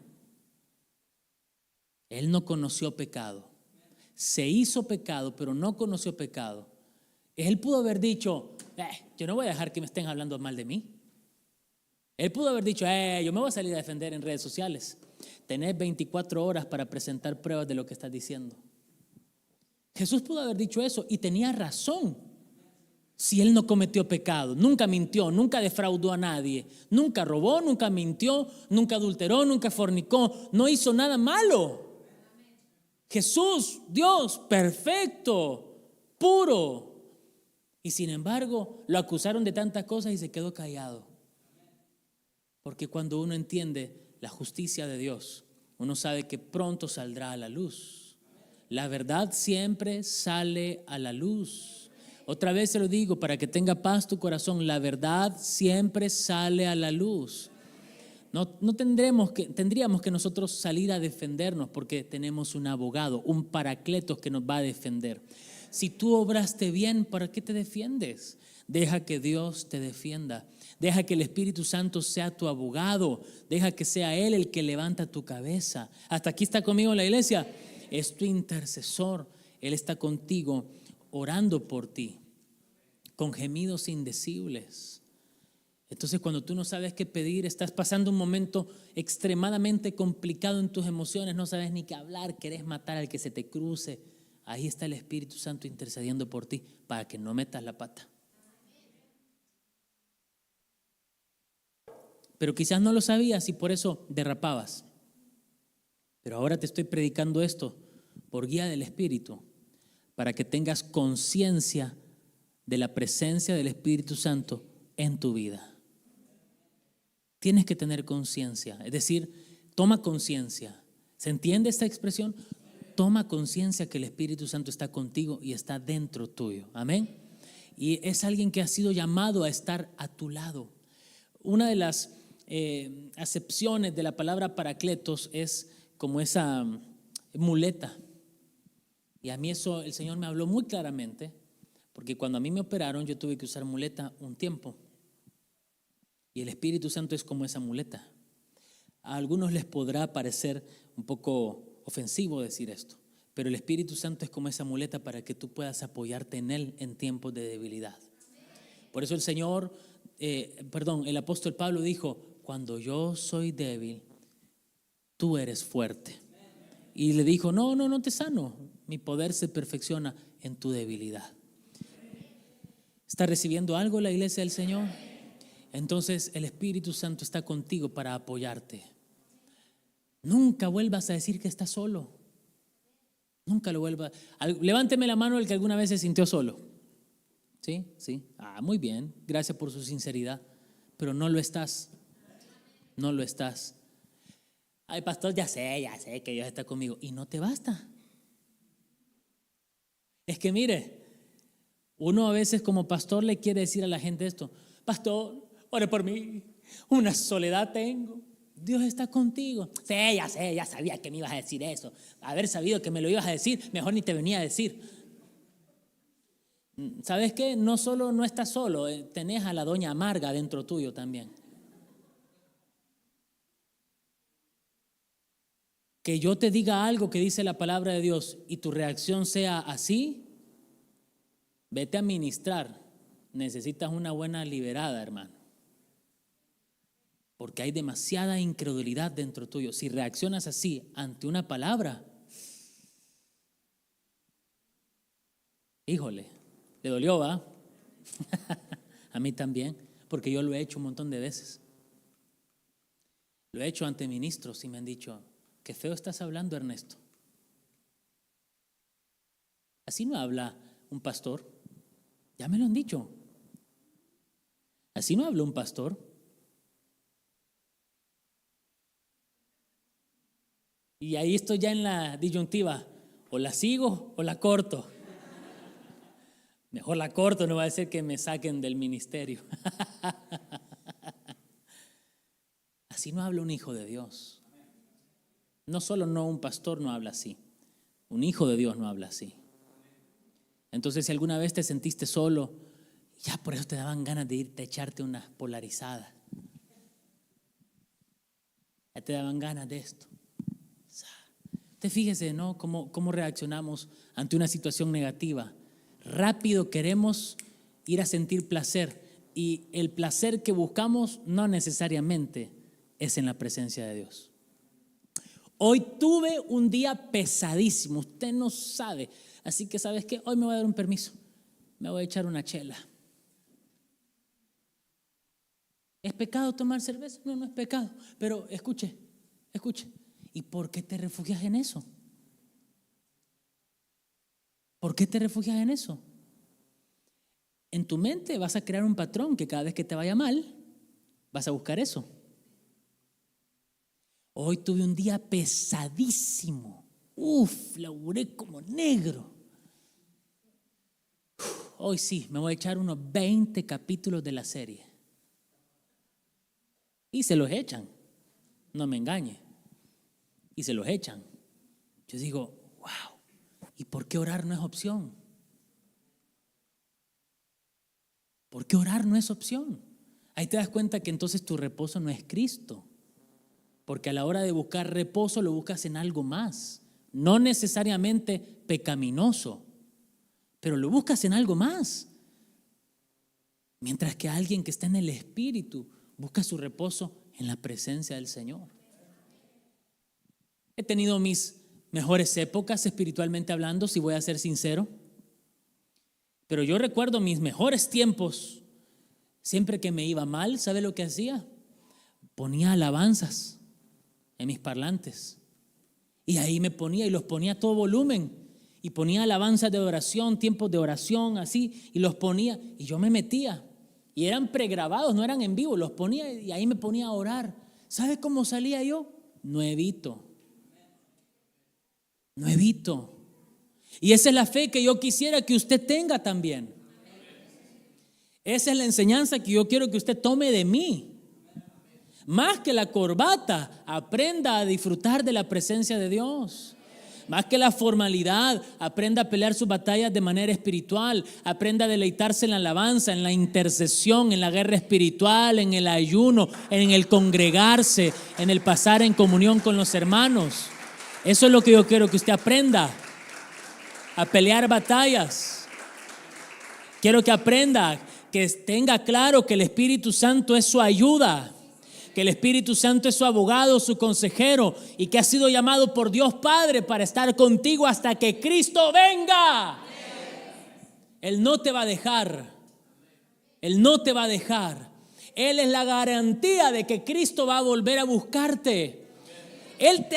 Él no conoció pecado. Se hizo pecado, pero no conoció pecado. Él pudo haber dicho, yo no voy a dejar que me estén hablando mal de mí. Él pudo haber dicho, yo me voy a salir a defender en redes sociales. Tenés 24 horas para presentar pruebas de lo que estás diciendo. Jesús pudo haber dicho eso y tenía razón. Si Él no cometió pecado, nunca mintió, nunca defraudó a nadie, nunca robó, nunca mintió, nunca adulteró, nunca fornicó, no hizo nada malo. Jesús, Dios, perfecto, puro. Y sin embargo, lo acusaron de tantas cosas y se quedó callado. Porque cuando uno entiende la justicia de Dios, uno sabe que pronto saldrá a la luz. La verdad siempre sale a la luz. Otra vez se lo digo para que tenga paz tu corazón, la verdad siempre sale a la luz. No tendríamos que nosotros salir a defendernos porque tenemos un abogado, un paracletos que nos va a defender. Si tú obraste bien, ¿para qué te defiendes? Deja que Dios te defienda. Deja que el Espíritu Santo sea tu abogado. Deja que sea Él el que levanta tu cabeza. Hasta aquí está conmigo en la iglesia. Es tu intercesor. Él está contigo orando por ti con gemidos indecibles. Entonces, cuando tú no sabes qué pedir, estás pasando un momento extremadamente complicado en tus emociones, no sabes ni qué hablar, querés matar al que se te cruce, ahí está el Espíritu Santo intercediendo por ti para que no metas la pata. Pero quizás no lo sabías y por eso derrapabas. Pero ahora te estoy predicando esto por guía del Espíritu, para que tengas conciencia de la presencia del Espíritu Santo en tu vida. Tienes que tener conciencia, es decir, toma conciencia. ¿Se entiende esta expresión? Toma conciencia que el Espíritu Santo está contigo y está dentro tuyo. Amén. Y es alguien que ha sido llamado a estar a tu lado. Una de las acepciones de la palabra paracletos es como esa muleta. Y a mí eso el Señor me habló muy claramente, porque cuando a mí me operaron yo tuve que usar muleta un tiempo. Y el Espíritu Santo es como esa muleta. A algunos les podrá parecer un poco ofensivo decir esto, pero el Espíritu Santo es como esa muleta para que tú puedas apoyarte en Él en tiempos de debilidad. Por eso el Señor el apóstol Pablo dijo, cuando yo soy débil, tú eres fuerte. Y le dijo, no te sano, mi poder se perfecciona en tu debilidad. ¿Está recibiendo algo la iglesia del Señor? Entonces el Espíritu Santo está contigo para apoyarte. Nunca vuelvas a decir que estás solo. Nunca lo vuelvas. Levánteme la mano el que alguna vez se sintió solo. ¿Sí? ¿Sí? Muy bien. Gracias por su sinceridad. Pero no lo estás. No lo estás. Ay, pastor, ya sé que Dios está conmigo. Y no te basta. Es que mire, uno a veces como pastor le quiere decir a la gente esto: pastor, ore por mí, una soledad tengo. Dios está contigo. Sí, ya sabía que me ibas a decir eso. Haber sabido que me lo ibas a decir, mejor ni te venía a decir. ¿Sabes qué? No solo no estás solo, tenés a la doña amarga dentro tuyo también. Que yo te diga algo que dice la palabra de Dios y tu reacción sea así, vete a ministrar. Necesitas una buena liberada, hermano. Porque hay demasiada incredulidad dentro tuyo. Si reaccionas así ante una palabra, híjole, le dolió, ¿va? A mí también, porque yo lo he hecho un montón de veces. Lo he hecho ante ministros y me han dicho: qué feo estás hablando, Ernesto. Así no habla un pastor. Ya me lo han dicho. Así no habla un pastor. Y ahí estoy ya en la disyuntiva: o la sigo o la corto. Mejor la corto, no va a ser que me saquen del ministerio. Así no habla un hijo de Dios. No solo un pastor no habla así, un hijo de Dios no habla así. Entonces, si alguna vez te sentiste solo, ya por eso te daban ganas de irte a echarte unas polarizadas. Ya te daban ganas de esto. Usted fíjese, ¿no? Cómo reaccionamos ante una situación negativa. Rápido queremos ir a sentir placer, y el placer que buscamos no necesariamente es en la presencia de Dios. Hoy tuve un día pesadísimo, usted no sabe, así que ¿sabes qué? Hoy me voy a dar un permiso, me voy a echar una chela. ¿Es pecado tomar cerveza? No es pecado, pero escuche, ¿y por qué te refugias en eso? ¿Por qué te refugias en eso? En tu mente vas a crear un patrón que cada vez que te vaya mal, vas a buscar eso. Hoy tuve un día pesadísimo. Laburé como negro. Hoy sí, me voy a echar unos 20 capítulos de la serie. Y se los echan. No me engañe. Y se los echan. Yo digo, wow. ¿Y por qué orar no es opción? ¿Por qué orar no es opción? Ahí te das cuenta que entonces tu reposo no es Cristo. Porque a la hora de buscar reposo lo buscas en algo más. No necesariamente pecaminoso, pero lo buscas en algo más. Mientras que alguien que está en el Espíritu busca su reposo en la presencia del Señor. He tenido mis mejores épocas espiritualmente hablando, si voy a ser sincero. Pero yo recuerdo mis mejores tiempos. Siempre que me iba mal, ¿sabe lo que hacía? Ponía alabanzas en mis parlantes. Y ahí me ponía y los ponía a todo volumen. Y ponía alabanzas de oración, tiempos de oración, así. Y los ponía y yo me metía. Y eran pregrabados, no eran en vivo. Los ponía y ahí me ponía a orar. ¿Sabe cómo salía yo? Nuevito. Y esa es la fe que yo quisiera que usted tenga también. Esa es la enseñanza que yo quiero que usted tome de mí. Más que la corbata, aprenda a disfrutar de la presencia de Dios. Más que la formalidad, aprenda a pelear sus batallas de manera espiritual. Aprenda a deleitarse en la alabanza, en la intercesión, en la guerra espiritual, en el ayuno, en el congregarse, en el pasar en comunión con los hermanos. Eso es lo que yo quiero que usted aprenda. A pelear batallas. Quiero que aprenda que tenga claro que el Espíritu Santo es su ayuda, que el Espíritu Santo es su abogado, su consejero, y que ha sido llamado por Dios Padre para estar contigo hasta que Cristo venga. Él no te va a dejar. Él no te va a dejar. Él es la garantía de que Cristo va a volver a buscarte. Él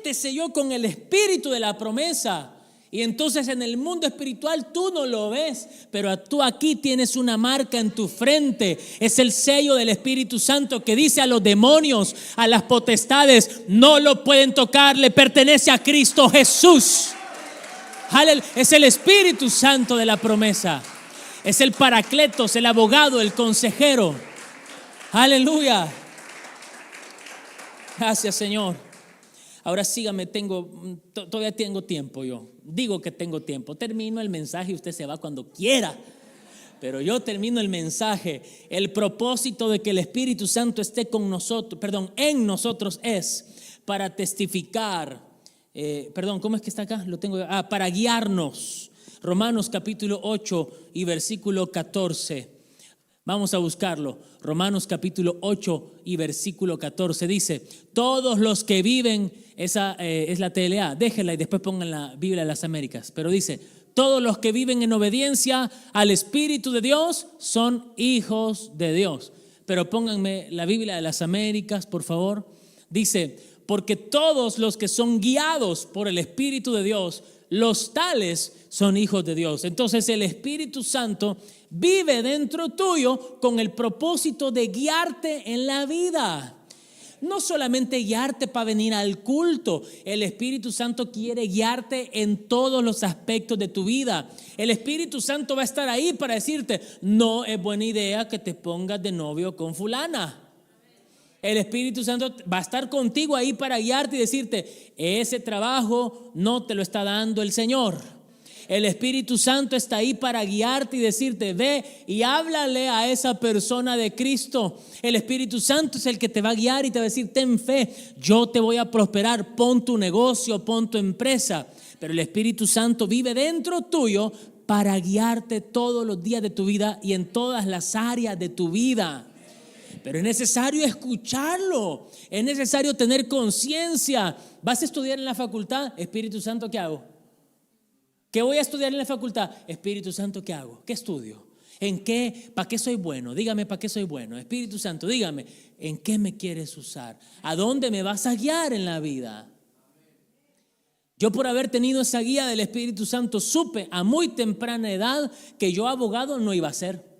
te selló con el espíritu de la promesa. Y entonces en el mundo espiritual tú no lo ves, pero tú aquí tienes una marca en tu frente. Es el sello del Espíritu Santo que dice a los demonios, a las potestades, no lo pueden tocar, le pertenece a Cristo Jesús. Es el Espíritu Santo de la promesa. Es el Paracletos, el abogado, el consejero. Aleluya. Gracias, Señor. Ahora sígame, todavía tengo tiempo yo. Digo que tengo tiempo. Termino el mensaje y usted se va cuando quiera. Pero yo termino el mensaje. El propósito de que el Espíritu Santo esté con nosotros, en nosotros es para testificar. ¿Cómo es que está acá? Lo tengo. Para guiarnos. Romanos capítulo 8 y versículo 14. Vamos a buscarlo. Romanos capítulo 8 y versículo 14 dice: todos los que viven, esa es la TLA, déjenla y después pongan la Biblia de las Américas, pero dice: todos los que viven en obediencia al Espíritu de Dios son hijos de Dios. Pero pónganme la Biblia de las Américas, por favor. Dice: porque todos los que son guiados por el Espíritu de Dios, los tales son hijos de Dios. Entonces el Espíritu Santo vive dentro tuyo con el propósito de guiarte en la vida. No solamente guiarte para venir al culto. El Espíritu Santo quiere guiarte en todos los aspectos de tu vida. El Espíritu Santo va a estar ahí para decirte: no es buena idea que te pongas de novio con fulana. El Espíritu Santo va a estar contigo ahí para guiarte y decirte: ese trabajo no te lo está dando el Señor. El Espíritu Santo está ahí para guiarte y decirte: ve y háblale a esa persona de Cristo. El Espíritu Santo es el que te va a guiar y te va a decir: ten fe, yo te voy a prosperar, pon tu negocio, pon tu empresa. Pero el Espíritu Santo vive dentro tuyo para guiarte todos los días de tu vida y en todas las áreas de tu vida. Pero es necesario escucharlo, es necesario tener conciencia. ¿Vas a estudiar en la facultad? Espíritu Santo, ¿qué hago? ¿Qué voy a estudiar en la facultad? Espíritu Santo, ¿qué hago? ¿Qué estudio? ¿En qué? ¿Para qué soy bueno? Dígame, ¿para qué soy bueno? Espíritu Santo, dígame, ¿en qué me quieres usar? ¿A dónde me vas a guiar en la vida? Yo, por haber tenido esa guía del Espíritu Santo, supe a muy temprana edad que yo abogado no iba a ser.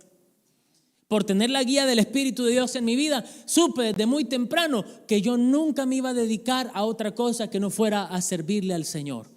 Por tener la guía del Espíritu de Dios en mi vida, supe desde muy temprano que yo nunca me iba a dedicar a otra cosa que no fuera a servirle al Señor.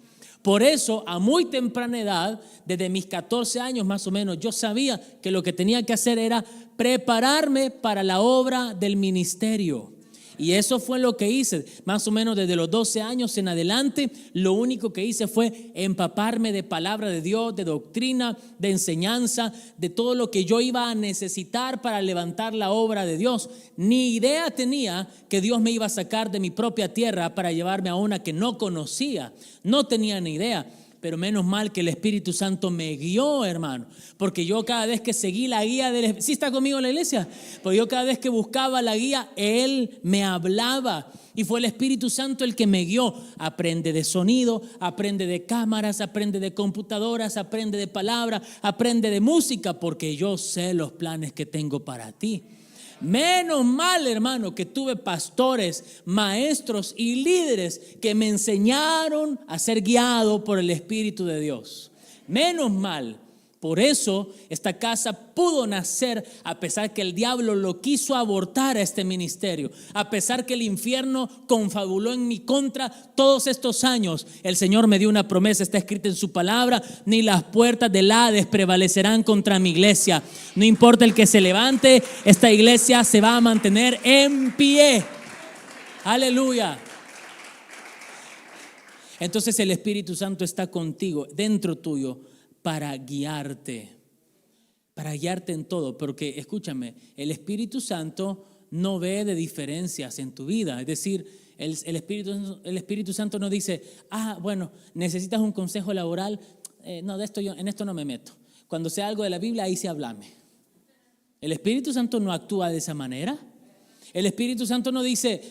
Por eso, a muy temprana edad, desde mis 14 años más o menos, yo sabía que lo que tenía que hacer era prepararme para la obra del ministerio. Y eso fue lo que hice, más o menos desde los 12 años en adelante. Lo único que hice fue empaparme de palabra de Dios, de doctrina, de enseñanza, de todo lo que yo iba a necesitar para levantar la obra de Dios. Ni idea tenía que Dios me iba a sacar de mi propia tierra para llevarme a una que no conocía. No tenía ni idea. Pero menos mal que el Espíritu Santo me guió, hermano, porque yo cada vez que seguí la guía del... ¿Sí está conmigo en la iglesia? Porque yo cada vez que buscaba la guía, Él me hablaba y fue el Espíritu Santo el que me guió. Aprende de sonido, aprende de cámaras, aprende de computadoras, aprende de palabra, aprende de música, porque yo sé los planes que tengo para ti. Menos mal, hermano, que tuve pastores, maestros y líderes que me enseñaron a ser guiado por el Espíritu de Dios. Menos mal. Por eso esta casa pudo nacer a pesar que el diablo lo quiso abortar a este ministerio. A pesar que el infierno confabuló en mi contra todos estos años. El Señor me dio una promesa, está escrita en su palabra: ni las puertas del Hades prevalecerán contra mi iglesia. No importa el que se levante, esta iglesia se va a mantener en pie. Aleluya. Entonces el Espíritu Santo está contigo, dentro tuyo, para guiarte en todo. Porque escúchame, el Espíritu Santo no ve de diferencias en tu vida. Es decir, el Espíritu Santo no dice: bueno, necesitas un consejo laboral, no, en esto no me meto. Cuando sea algo de la Biblia, ahí sí háblame. El Espíritu Santo no actúa de esa manera. El Espíritu Santo no dice,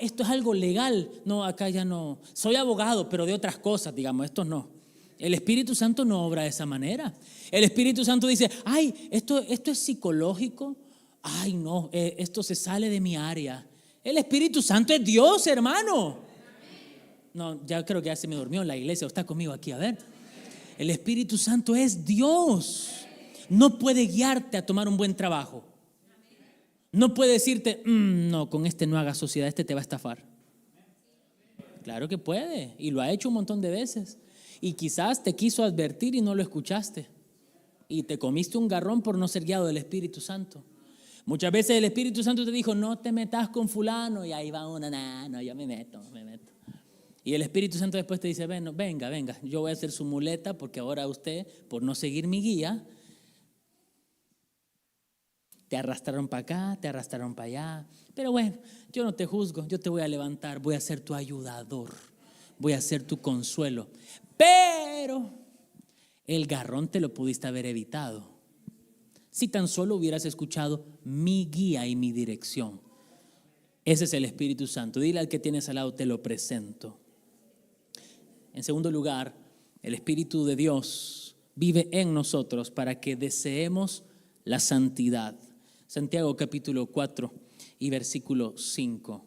esto es algo legal. No, acá ya no. Soy abogado, pero de otras cosas, digamos, esto no. El Espíritu Santo no obra de esa manera. El Espíritu Santo dice, esto es psicológico. No, esto se sale de mi área. El Espíritu Santo es Dios, hermano. No, ya creo que ya se me durmió en la iglesia. ¿Está conmigo aquí? A ver. El Espíritu Santo es Dios. No puede guiarte a tomar un buen trabajo. No puede decirte, no, con este no hagas sociedad, este te va a estafar. Claro que puede, y lo ha hecho un montón de veces. Y quizás te quiso advertir y no lo escuchaste. Y te comiste un garrón por no ser guiado del Espíritu Santo. Muchas veces el Espíritu Santo te dijo, no te metas con fulano. Y ahí va uno, no, yo me meto. Y el Espíritu Santo después te dice, venga, yo voy a ser su muleta porque ahora usted, por no seguir mi guía, te arrastraron para acá, te arrastraron para allá. Pero bueno, yo no te juzgo, yo te voy a levantar, voy a ser tu ayudador, voy a ser tu consuelo. Pero el garrón te lo pudiste haber evitado si tan solo hubieras escuchado mi guía y mi dirección. Ese es el Espíritu Santo. Dile al que tienes al lado, te lo presento. En segundo lugar, el Espíritu de Dios vive en nosotros para que deseemos la santidad. Santiago capítulo 4 y versículo 5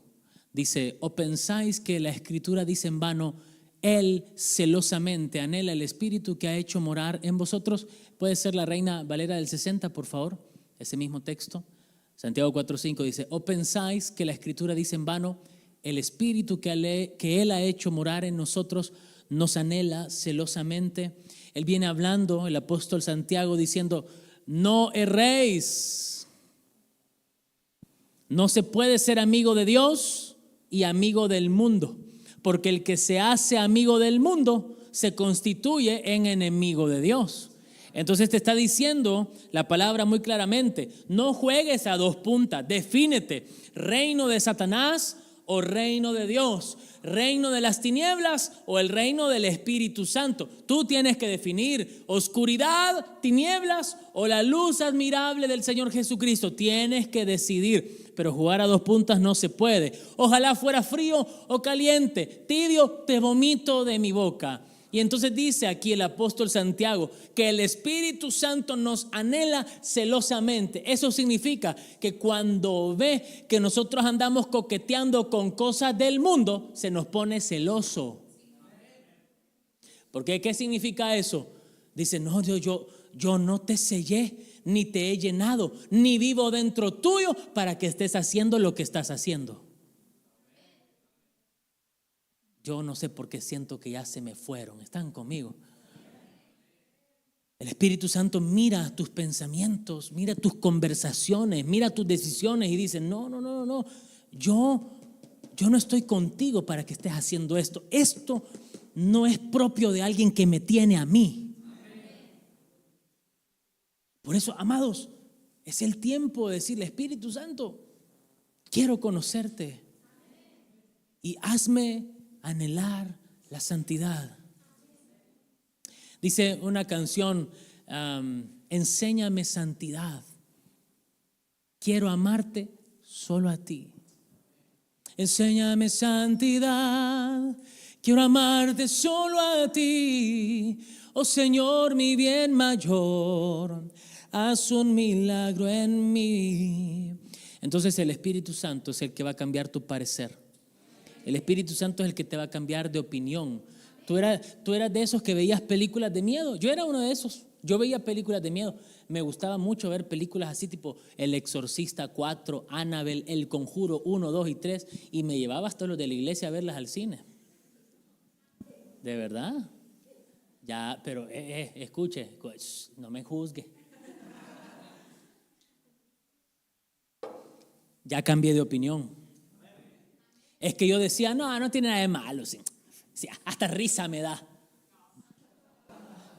dice, ¿o pensáis que la Escritura dice en vano, Él celosamente anhela el Espíritu que ha hecho morar en vosotros? Puede ser la Reina Valera del 60, por favor, ese mismo texto. Santiago 4:5 dice, ¿o pensáis que la Escritura dice en vano, el Espíritu que Él ha hecho morar en nosotros nos anhela celosamente? Él viene hablando, el apóstol Santiago, diciendo, no erréis. No se puede ser amigo de Dios y amigo del mundo, porque el que se hace amigo del mundo se constituye en enemigo de Dios. Entonces te está diciendo la palabra muy claramente, no juegues a dos puntas, defínete, reino de Satanás o reino de Dios, reino de las tinieblas o el reino del Espíritu Santo. Tú tienes que definir oscuridad, tinieblas o la luz admirable del Señor Jesucristo. Tienes que decidir, pero jugar a dos puntas no se puede. Ojalá fuera frío o caliente, tibio, te vomito de mi boca. Y entonces dice aquí el apóstol Santiago que el Espíritu Santo nos anhela celosamente. Eso significa que cuando ve que nosotros andamos coqueteando con cosas del mundo, se nos pone celoso. ¿Por qué? ¿Qué significa eso? Dice, no, yo no te sellé, ni te he llenado, ni vivo dentro tuyo para que estés haciendo lo que estás haciendo. Yo no sé por qué siento que ya se me fueron. ¿Están conmigo? El Espíritu Santo mira tus pensamientos, mira tus conversaciones, mira tus decisiones y dice, no. Yo no estoy contigo para que estés haciendo esto. Esto no es propio de alguien que me tiene a mí. Por eso, amados, es el tiempo de decirle, Espíritu Santo, quiero conocerte y hazme anhelar la santidad. Dice una canción, enséñame santidad. Quiero amarte solo a ti. Enséñame santidad. Quiero amarte solo a ti. Oh Señor, mi bien mayor, haz un milagro en mí. Entonces el Espíritu Santo es el que va a cambiar tu parecer. El Espíritu Santo es el que te va a cambiar de opinión. Tú eras de esos que veías películas de miedo. Yo era uno de esos. Yo veía películas de miedo. Me gustaba mucho ver películas así tipo El Exorcista 4, Annabelle, El Conjuro 1, 2 y 3. Y me llevaba hasta los de la iglesia a verlas al cine. ¿De verdad? Ya, pero escuche, no me juzgue. Ya cambié de opinión. Es que yo decía, no tiene nada de malo. Sí, hasta risa me da.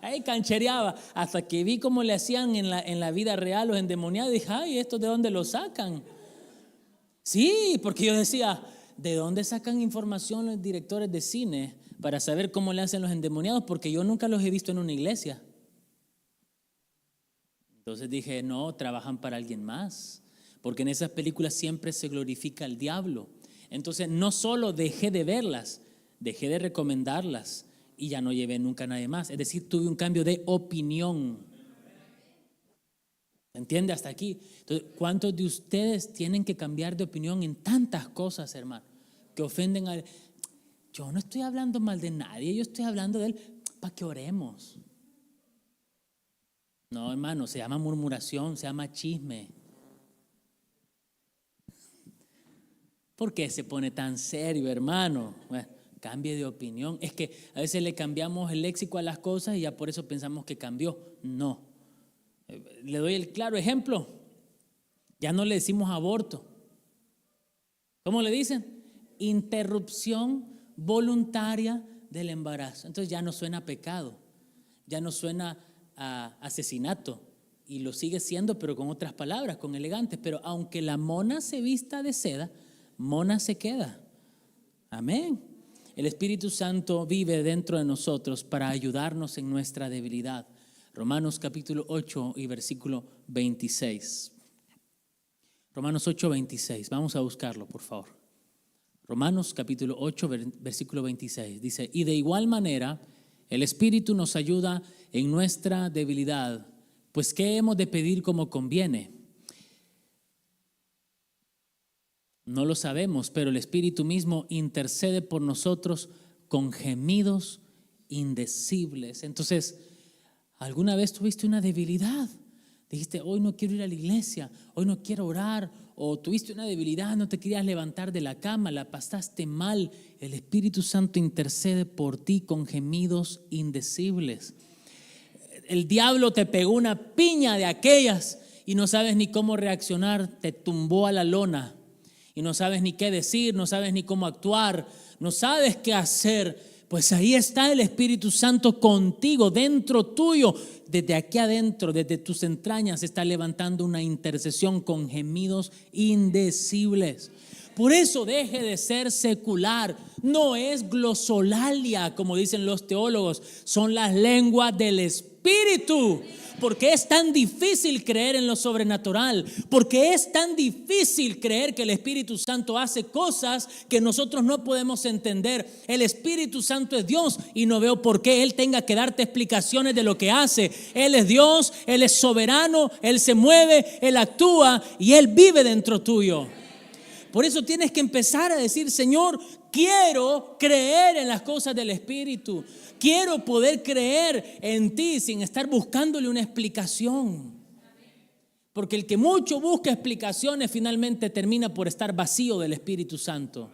Ahí canchereaba. Hasta que vi cómo le hacían en la vida real los endemoniados. Dije, ¿esto de dónde lo sacan? Sí, porque yo decía, ¿de dónde sacan información los directores de cine para saber cómo le hacen los endemoniados? Porque yo nunca los he visto en una iglesia. Entonces dije, no, trabajan para alguien más, porque en esas películas siempre se glorifica al diablo. Entonces no solo dejé de verlas, dejé de recomendarlas y ya no llevé nunca a nadie más. Es decir, tuve un cambio de opinión. ¿Entiende hasta aquí? Entonces, ¿cuántos de ustedes tienen que cambiar de opinión en tantas cosas, hermano, que ofenden a... Yo no estoy hablando mal de nadie, yo estoy hablando de él para que oremos. No, hermano, se llama murmuración, se llama chisme. ¿Por qué se pone tan serio, hermano? Bueno, cambie de opinión. Es que a veces le cambiamos el léxico a las cosas y ya por eso pensamos que cambió. No. Le doy el claro ejemplo. Ya no le decimos aborto. ¿Cómo le dicen? Interrupción voluntaria del embarazo. Entonces ya no suena a pecado, ya no suena a asesinato, y lo sigue siendo, pero con otras palabras, con elegantes. Pero aunque la mona se vista de seda, mona se queda. Amén. El Espíritu Santo vive dentro de nosotros para ayudarnos en nuestra debilidad. Romanos capítulo 8 y versículo 26. Romanos 8, 26. Vamos a buscarlo, por favor. Romanos capítulo 8, versículo 26. Dice, y de igual manera, el Espíritu nos ayuda en nuestra debilidad. Pues, ¿qué hemos de pedir como conviene? No lo sabemos, pero el Espíritu mismo intercede por nosotros con gemidos indecibles. Entonces, ¿alguna vez tuviste una debilidad? Dijiste, hoy no quiero ir a la iglesia, hoy no quiero orar, o tuviste una debilidad, no te querías levantar de la cama, la pasaste mal. El Espíritu Santo intercede por ti con gemidos indecibles. El diablo te pegó una piña de aquellas y no sabes ni cómo reaccionar, te tumbó a la lona y no sabes ni qué decir, no sabes ni cómo actuar, no sabes qué hacer. Pues ahí está el Espíritu Santo contigo, dentro tuyo. Desde aquí adentro, desde tus entrañas, está levantando una intercesión con gemidos indecibles. Por eso deje de ser secular. No es glosolalia, como dicen los teólogos, son las lenguas del Espíritu. ¿Por qué es tan difícil creer en lo sobrenatural? Porque es tan difícil creer que el Espíritu Santo hace cosas que nosotros no podemos entender. El Espíritu Santo es Dios y no veo por qué Él tenga que darte explicaciones de lo que hace. Él es Dios, Él es soberano, Él se mueve, Él actúa y Él vive dentro tuyo. Por eso tienes que empezar a decir, Señor, quiero creer en las cosas del Espíritu. Quiero poder creer en ti sin estar buscándole una explicación. Porque el que mucho busca explicaciones finalmente termina por estar vacío del Espíritu Santo.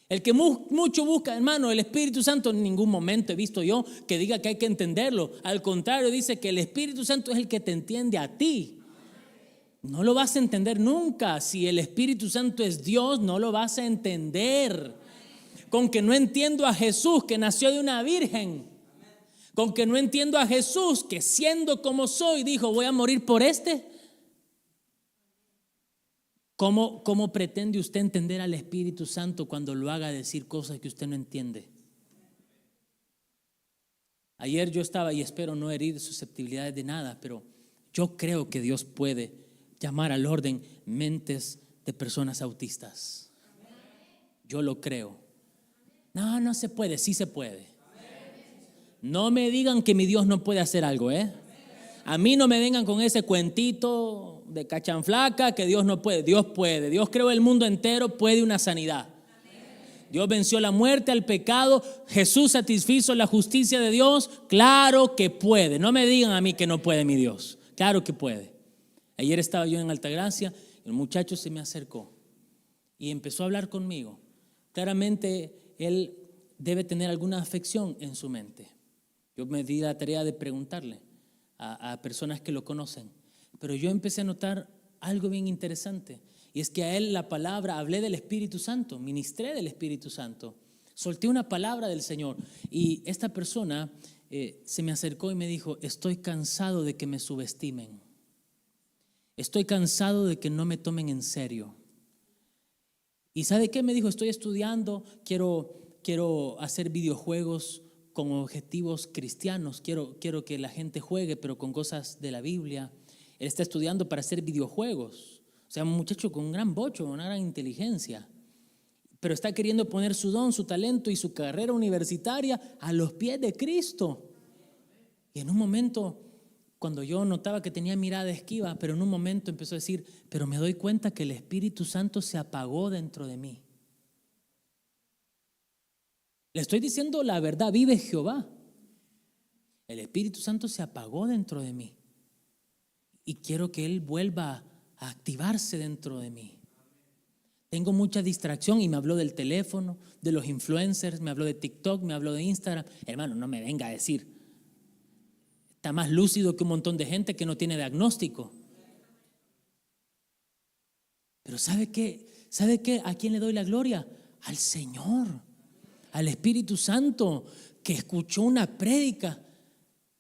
El que mucho busca, hermano, el Espíritu Santo, en ningún momento he visto yo que diga que hay que entenderlo. Al contrario, dice que el Espíritu Santo es el que te entiende a ti. No lo vas a entender nunca. Si el Espíritu Santo es Dios, no lo vas a entender. Con que no entiendo a Jesús que nació de una virgen, con que no entiendo a Jesús que siendo como soy dijo voy a morir por ¿Cómo pretende usted entender al Espíritu Santo cuando lo haga decir cosas que usted no entiende? Ayer yo estaba, y espero no herir susceptibilidades de nada, pero yo creo que Dios puede llamar al orden mentes de personas autistas. Yo lo creo. No se puede, sí se puede. No me digan que mi Dios no puede hacer algo, A mí no me vengan con ese cuentito de cachanflaca que Dios no puede. Dios puede. Dios creó el mundo entero, puede una sanidad. Dios venció la muerte, al pecado. Jesús satisfizo la justicia de Dios. Claro que puede. No me digan a mí que no puede mi Dios. Claro que puede. Ayer estaba yo en Altagracia, el muchacho se me acercó y empezó a hablar conmigo. Claramente él debe tener alguna afección en su mente. Yo me di la tarea de preguntarle a personas que lo conocen, pero yo empecé a notar algo bien interesante, y es que a él la palabra, hablé del Espíritu Santo, ministré del Espíritu Santo, solté una palabra del Señor, y esta persona se me acercó y me dijo, estoy cansado de que me subestimen, estoy cansado de que no me tomen en serio. ¿Y sabe qué? Me dijo, estoy estudiando, quiero hacer videojuegos con objetivos cristianos, quiero que la gente juegue, pero con cosas de la Biblia. Él está estudiando para hacer videojuegos. O sea, un muchacho con un gran bocho, una gran inteligencia. Pero está queriendo poner su don, su talento y su carrera universitaria a los pies de Cristo. Y en un momento, cuando yo notaba que tenía mirada esquiva, pero en un momento empezó a decir, pero me doy cuenta que el Espíritu Santo se apagó dentro de mí. Le estoy diciendo la verdad, vive Jehová. El Espíritu Santo se apagó dentro de mí. Y quiero que Él vuelva a activarse dentro de mí. Tengo mucha distracción y me habló del teléfono, de los influencers, me habló de TikTok, me habló de Instagram. Hermano, no me venga a decir. Está más lúcido que un montón de gente que no tiene diagnóstico. Pero ¿sabe qué? ¿Sabe qué? ¿A quién le doy la gloria? Al Señor, al Espíritu Santo, que escuchó una prédica.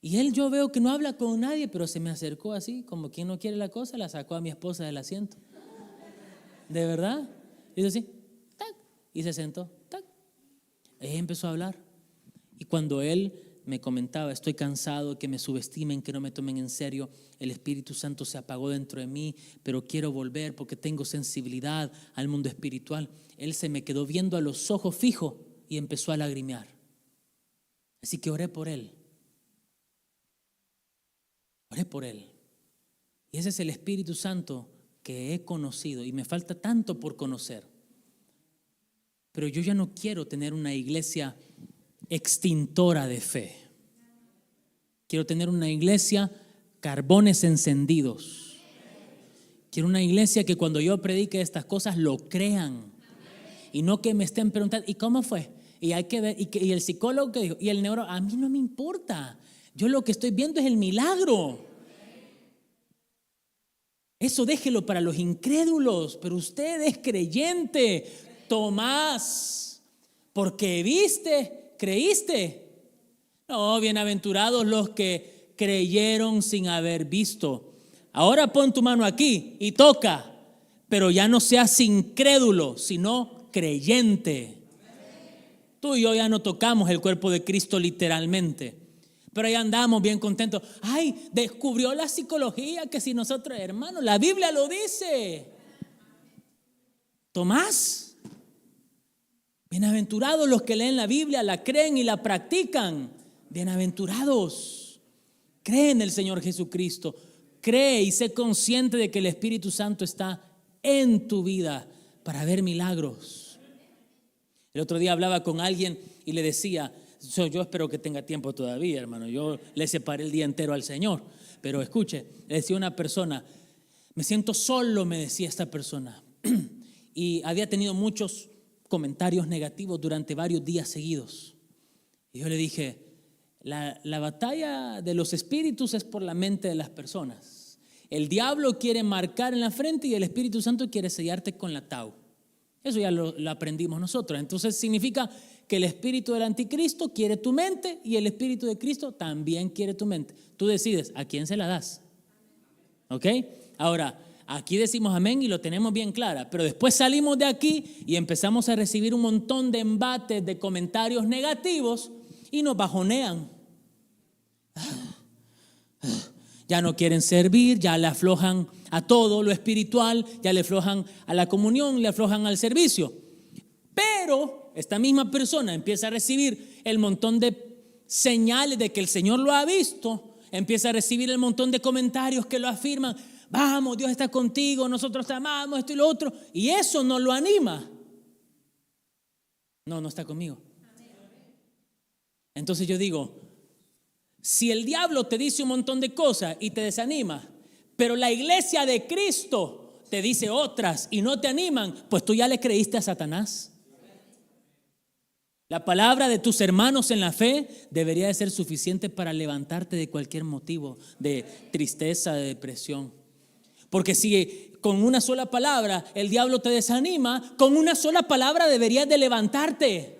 Y él, yo veo que no habla con nadie, pero se me acercó así, como quien no quiere la cosa, la sacó a mi esposa del asiento. ¿De verdad? Hizo así, tac, y se sentó, tac. Ella empezó a hablar. Y cuando él me comentaba, estoy cansado, que me subestimen, que no me tomen en serio, el Espíritu Santo se apagó dentro de mí, pero quiero volver porque tengo sensibilidad al mundo espiritual. Él se me quedó viendo a los ojos fijos y empezó a lagrimear. Así que oré por él. Oré por él. Y ese es el Espíritu Santo que he conocido y me falta tanto por conocer. Pero yo ya no quiero tener una iglesia extintora de fe. Quiero tener una iglesia carbones encendidos. Quiero una iglesia que cuando yo predique estas cosas lo crean. Y no que me estén preguntando, ¿y cómo fue? Y hay que ver, y el psicólogo que dijo, y el neurólogo, a mí no me importa. Yo lo que estoy viendo es el milagro. Eso déjelo para los incrédulos, pero usted es creyente. Tomás, porque viste, creíste. No, bienaventurados los que creyeron sin haber visto. Ahora pon tu mano aquí y toca, pero ya no seas incrédulo, sino creyente. Tú y yo ya no tocamos el cuerpo de Cristo literalmente, pero ahí andamos bien contentos. Ay, descubrió la psicología que si nosotros, hermanos, la Biblia lo dice. Tomás, bienaventurados los que leen la Biblia, la creen y la practican. Bienaventurados. Cree en el Señor Jesucristo. Cree y sé consciente de que el Espíritu Santo está en tu vida para ver milagros. El otro día hablaba con alguien y le decía, yo espero que tenga tiempo todavía, hermano. Yo le separé el día entero al Señor. Pero escuche, le decía a una persona, me siento solo, me decía esta persona. Y había tenido muchos comentarios negativos durante varios días seguidos. Y yo le dije, la batalla de los espíritus es por la mente de las personas. El diablo quiere marcar en la frente y el Espíritu Santo quiere sellarte con la tau. Eso ya lo aprendimos nosotros. Entonces significa que el espíritu del anticristo quiere tu mente y el Espíritu de Cristo también quiere tu mente. Tú decides a quién se la das. ¿Ok? Ahora, aquí decimos amén y lo tenemos bien clara, pero después salimos de aquí y empezamos a recibir un montón de embates, de comentarios negativos y nos bajonean. Ya no quieren servir, ya le aflojan a todo lo espiritual, ya le aflojan a la comunión, le aflojan al servicio. Pero esta misma persona empieza a recibir el montón de señales de que el Señor lo ha visto, empieza a recibir el montón de comentarios que lo afirman. Vamos, Dios está contigo, nosotros te amamos, esto y lo otro. Y eso no lo anima. No está conmigo. Entonces yo digo, si el diablo te dice un montón de cosas y te desanima, pero la iglesia de Cristo te dice otras y no te animan, pues tú ya le creíste a Satanás. La palabra de tus hermanos en la fe debería de ser suficiente para levantarte de cualquier motivo de tristeza, de depresión. Porque si con una sola palabra el diablo te desanima, con una sola palabra deberías de levantarte.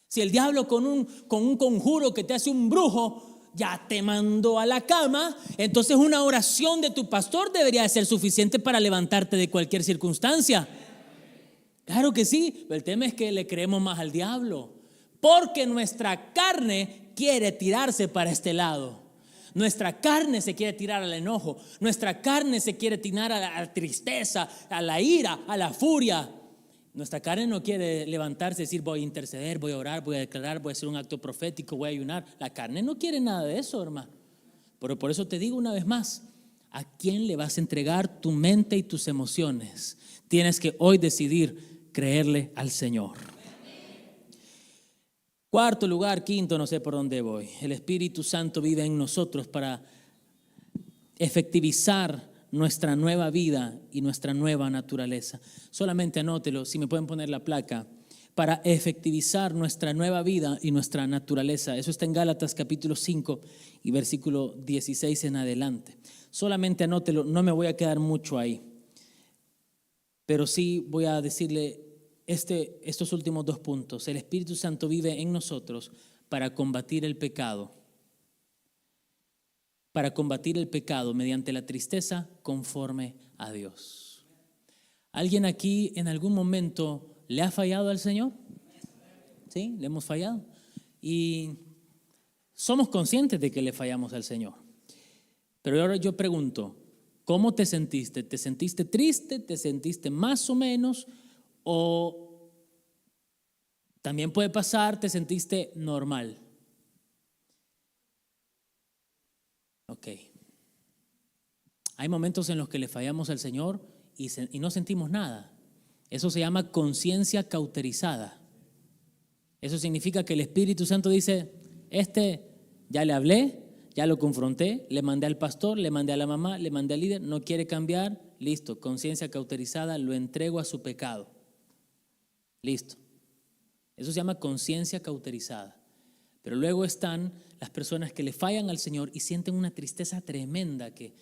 Si el diablo con un conjuro que te hace un brujo ya te mandó a la cama, entonces una oración de tu pastor debería de ser suficiente para levantarte de cualquier circunstancia. Claro que sí, pero el tema es que le creemos más al diablo, porque nuestra carne quiere tirarse para este lado. Nuestra carne se quiere tirar al enojo. Nuestra carne se quiere tirar a la tristeza, a la ira, a la furia. Nuestra carne no quiere levantarse y decir voy a interceder, voy a orar, voy a declarar, voy a hacer un acto profético, voy a ayunar. La carne no quiere nada de eso, hermano. Pero por eso te digo una vez más, ¿a quién le vas a entregar tu mente y tus emociones? Tienes que hoy decidir creerle al Señor. Cuarto lugar, quinto, no sé por dónde voy. El Espíritu Santo vive en nosotros para efectivizar nuestra nueva vida y nuestra nueva naturaleza. Solamente anótelo, si me pueden poner la placa. Para efectivizar nuestra nueva vida y nuestra naturaleza. Eso está en Gálatas capítulo 5 y versículo 16 en adelante. Solamente anótelo, no me voy a quedar mucho ahí. Pero sí voy a decirle estos últimos 2 puntos. El Espíritu Santo vive en nosotros para combatir el pecado. Para combatir el pecado mediante la tristeza conforme a Dios. ¿Alguien aquí en algún momento le ha fallado al Señor? ¿Sí? ¿Le hemos fallado? Y somos conscientes de que le fallamos al Señor. Pero ahora yo pregunto, ¿cómo te sentiste? ¿Te sentiste triste? ¿Te sentiste más o menos? ¿O también puede pasar, te sentiste normal? Ok. Hay momentos en los que le fallamos al Señor y no sentimos nada. Eso se llama conciencia cauterizada. Eso significa que el Espíritu Santo dice, ya le hablé, ya lo confronté, le mandé al pastor, le mandé a la mamá, le mandé al líder, no quiere cambiar, listo, conciencia cauterizada, lo entrego a su pecado. Listo. Eso se llama conciencia cauterizada. Pero luego están las personas que le fallan al Señor y sienten una tristeza tremenda que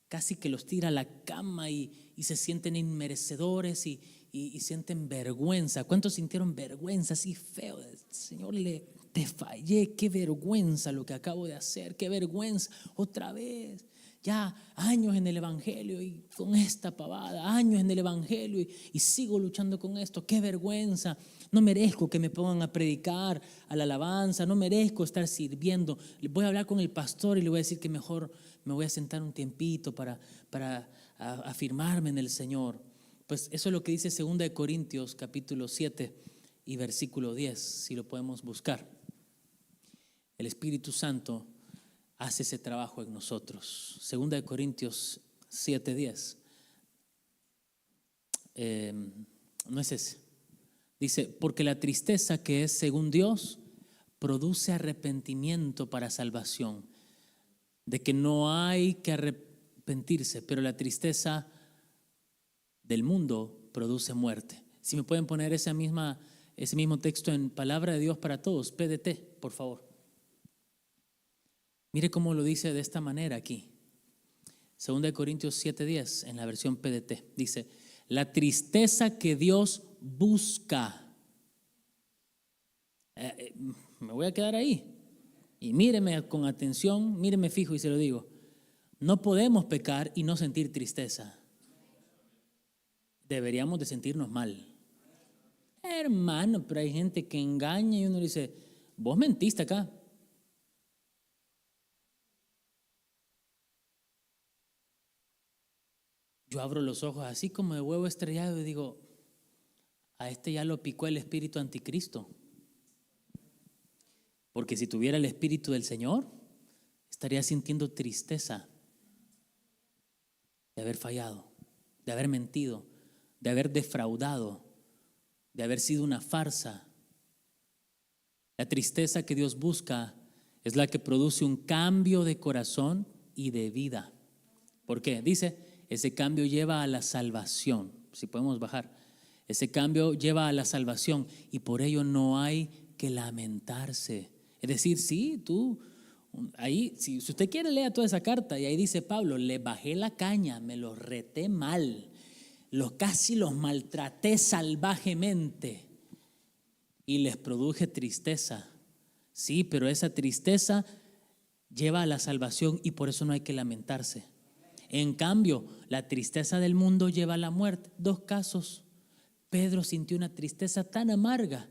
casi que los tira a la cama y se sienten inmerecedores y sienten vergüenza. ¿Cuántos sintieron vergüenza así feo? Señor, te fallé, qué vergüenza lo que acabo de hacer, qué vergüenza, otra vez. Ya años en el evangelio y con esta pavada, años en el evangelio y sigo luchando con esto, qué vergüenza. No merezco que me pongan a predicar a la alabanza, no merezco estar sirviendo. Voy a hablar con el pastor y le voy a decir que mejor me voy a sentar un tiempito para afirmarme en el Señor. Pues eso es lo que dice 2 Corintios capítulo 7 y versículo 10, si lo podemos buscar. El Espíritu Santo hace ese trabajo en nosotros. 2 Corintios 7, 10. No es ese. Dice, porque la tristeza que es según Dios produce arrepentimiento para salvación. De que no hay que arrepentirse, pero la tristeza del mundo produce muerte. Si me pueden poner ese mismo texto en Palabra de Dios para Todos, PDT, por favor. Mire cómo lo dice de esta manera aquí. 2 Corintios 7:10 en la versión PDT. Dice, la tristeza que Dios busca. Me voy a quedar ahí. Y míreme con atención, míreme fijo y se lo digo. No podemos pecar y no sentir tristeza. Deberíamos de sentirnos mal. Hermano, pero hay gente que engaña y uno le dice, vos mentiste acá. Yo abro los ojos así como de huevo estrellado y digo, a este ya lo picó el espíritu anticristo. Porque si tuviera el espíritu del Señor, estaría sintiendo tristeza de haber fallado, de haber mentido, de haber defraudado, de haber sido una farsa. La tristeza que Dios busca es la que produce un cambio de corazón y de vida. ¿Por qué? Dice, ese cambio lleva a la salvación. Si podemos bajar. Ese cambio lleva a la salvación y por ello no hay que lamentarse. Es decir, sí, ahí, si usted quiere, lea toda esa carta y ahí dice Pablo, le bajé la caña, me los reté mal, casi los maltraté salvajemente y les produje tristeza. Sí, pero esa tristeza lleva a la salvación y por eso no hay que lamentarse. En cambio, la tristeza del mundo lleva a la muerte. 2 casos. Pedro sintió una tristeza tan amarga,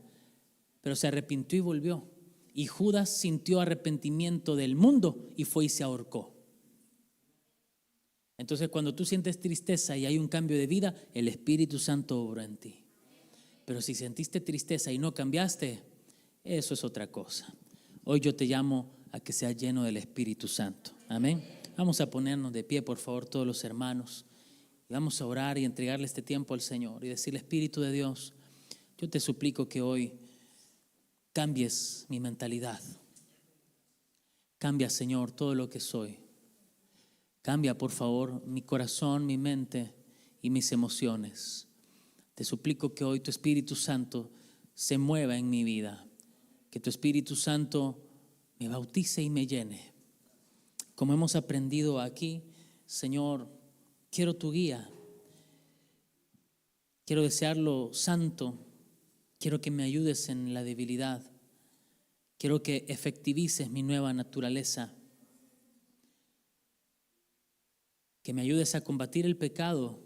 pero se arrepintió y volvió. y Judas sintió arrepentimiento del mundo y fue y se ahorcó. Entonces, cuando tú sientes tristeza y hay un cambio de vida, el Espíritu Santo obró en ti. Pero si sentiste tristeza y no cambiaste, eso es otra cosa. Hoy yo te llamo a que seas lleno del Espíritu Santo. Amén. Vamos a ponernos de pie, por favor, todos los hermanos. Y vamos a orar y entregarle este tiempo al Señor y decirle: Espíritu de Dios, yo te suplico que hoy cambies mi mentalidad. Cambia, Señor, todo lo que soy. Cambia, por favor, mi corazón, mi mente y mis emociones. Te suplico que hoy tu Espíritu Santo se mueva en mi vida. Que tu Espíritu Santo me bautice y me llene. Como hemos aprendido aquí, Señor, quiero tu guía. Quiero desearlo santo. Quiero que me ayudes en la debilidad. Quiero que efectivices mi nueva naturaleza. Que me ayudes a combatir el pecado.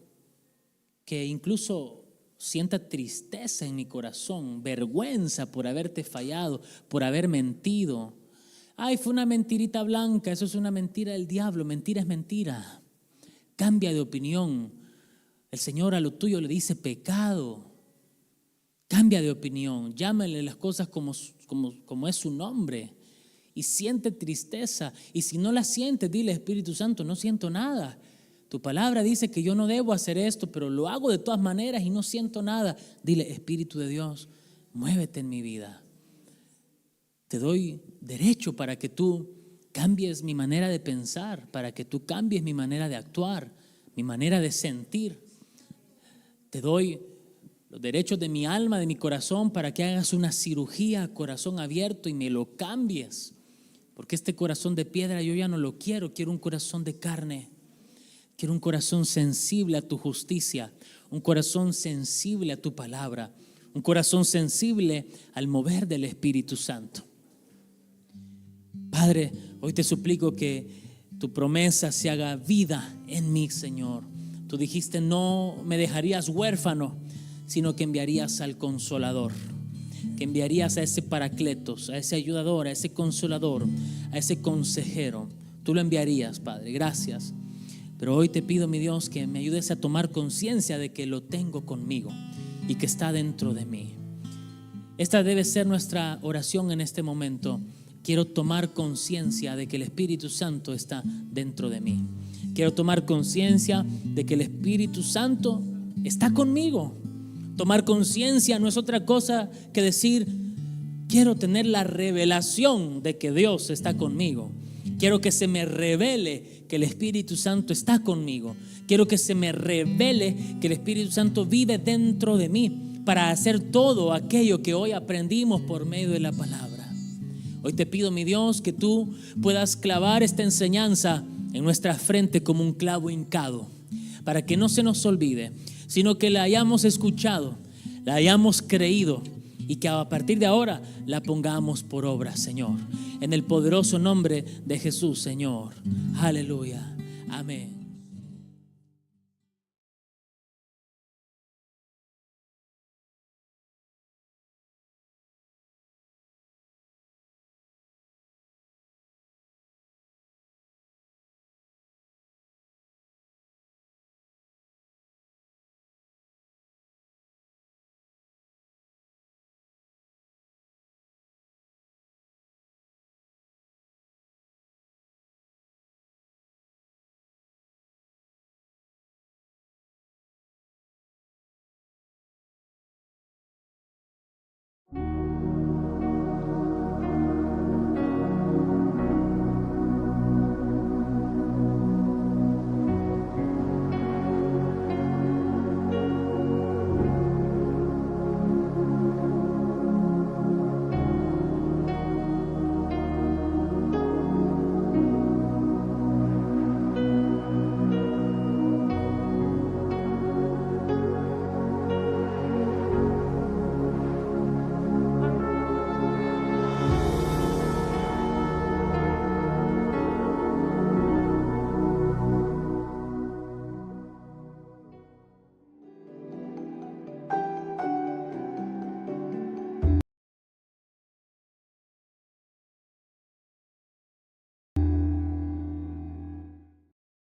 Que incluso sienta tristeza en mi corazón, vergüenza por haberte fallado, por haber mentido. Ay, fue una mentirita blanca, eso es una mentira del diablo. Mentira es mentira. Cambia de opinión. El Señor a lo tuyo le dice pecado. Cambia de opinión. Llámale las cosas como es su nombre. Y siente tristeza. Y si no la sientes, dile: Espíritu Santo, no siento nada. Tu palabra dice que yo no debo hacer esto, pero lo hago de todas maneras y no siento nada. Dile: Espíritu de Dios, muévete en mi vida. Te doy derecho para que tú cambies mi manera de pensar, para que tú cambies mi manera de actuar, mi manera de sentir. Te doy los derechos de mi alma, de mi corazón, para que hagas una cirugía a corazón abierto y me lo cambies. Porque este corazón de piedra yo ya no lo quiero. Quiero un corazón de carne. Quiero un corazón sensible a tu justicia, un corazón sensible a tu palabra, un corazón sensible al mover del Espíritu Santo. Padre, hoy te suplico que tu promesa se haga vida en mí, Señor. Tú dijiste: no me dejarías huérfano, sino que enviarías al Consolador, que enviarías a ese Paracletos, a ese ayudador, a ese consolador, a ese consejero. Tú lo enviarías, Padre. Gracias. Pero hoy te pido, mi Dios, que me ayudes a tomar conciencia de que lo tengo conmigo y que está dentro de mí. Esta debe ser nuestra oración en este momento. Quiero tomar conciencia de que el Espíritu Santo está dentro de mí. Quiero tomar conciencia de que el Espíritu Santo está conmigo. Tomar conciencia no es otra cosa que decir: quiero tener la revelación de que Dios está conmigo. Quiero que se me revele que el Espíritu Santo está conmigo. Quiero que se me revele que el Espíritu Santo vive dentro de mí para hacer todo aquello que hoy aprendimos por medio de la palabra. Hoy te pido, mi Dios, que tú puedas clavar esta enseñanza en nuestra frente como un clavo hincado, para que no se nos olvide, sino que la hayamos escuchado, la hayamos creído y que a partir de ahora la pongamos por obra, Señor. En el poderoso nombre de Jesús, Señor. Aleluya. Amén.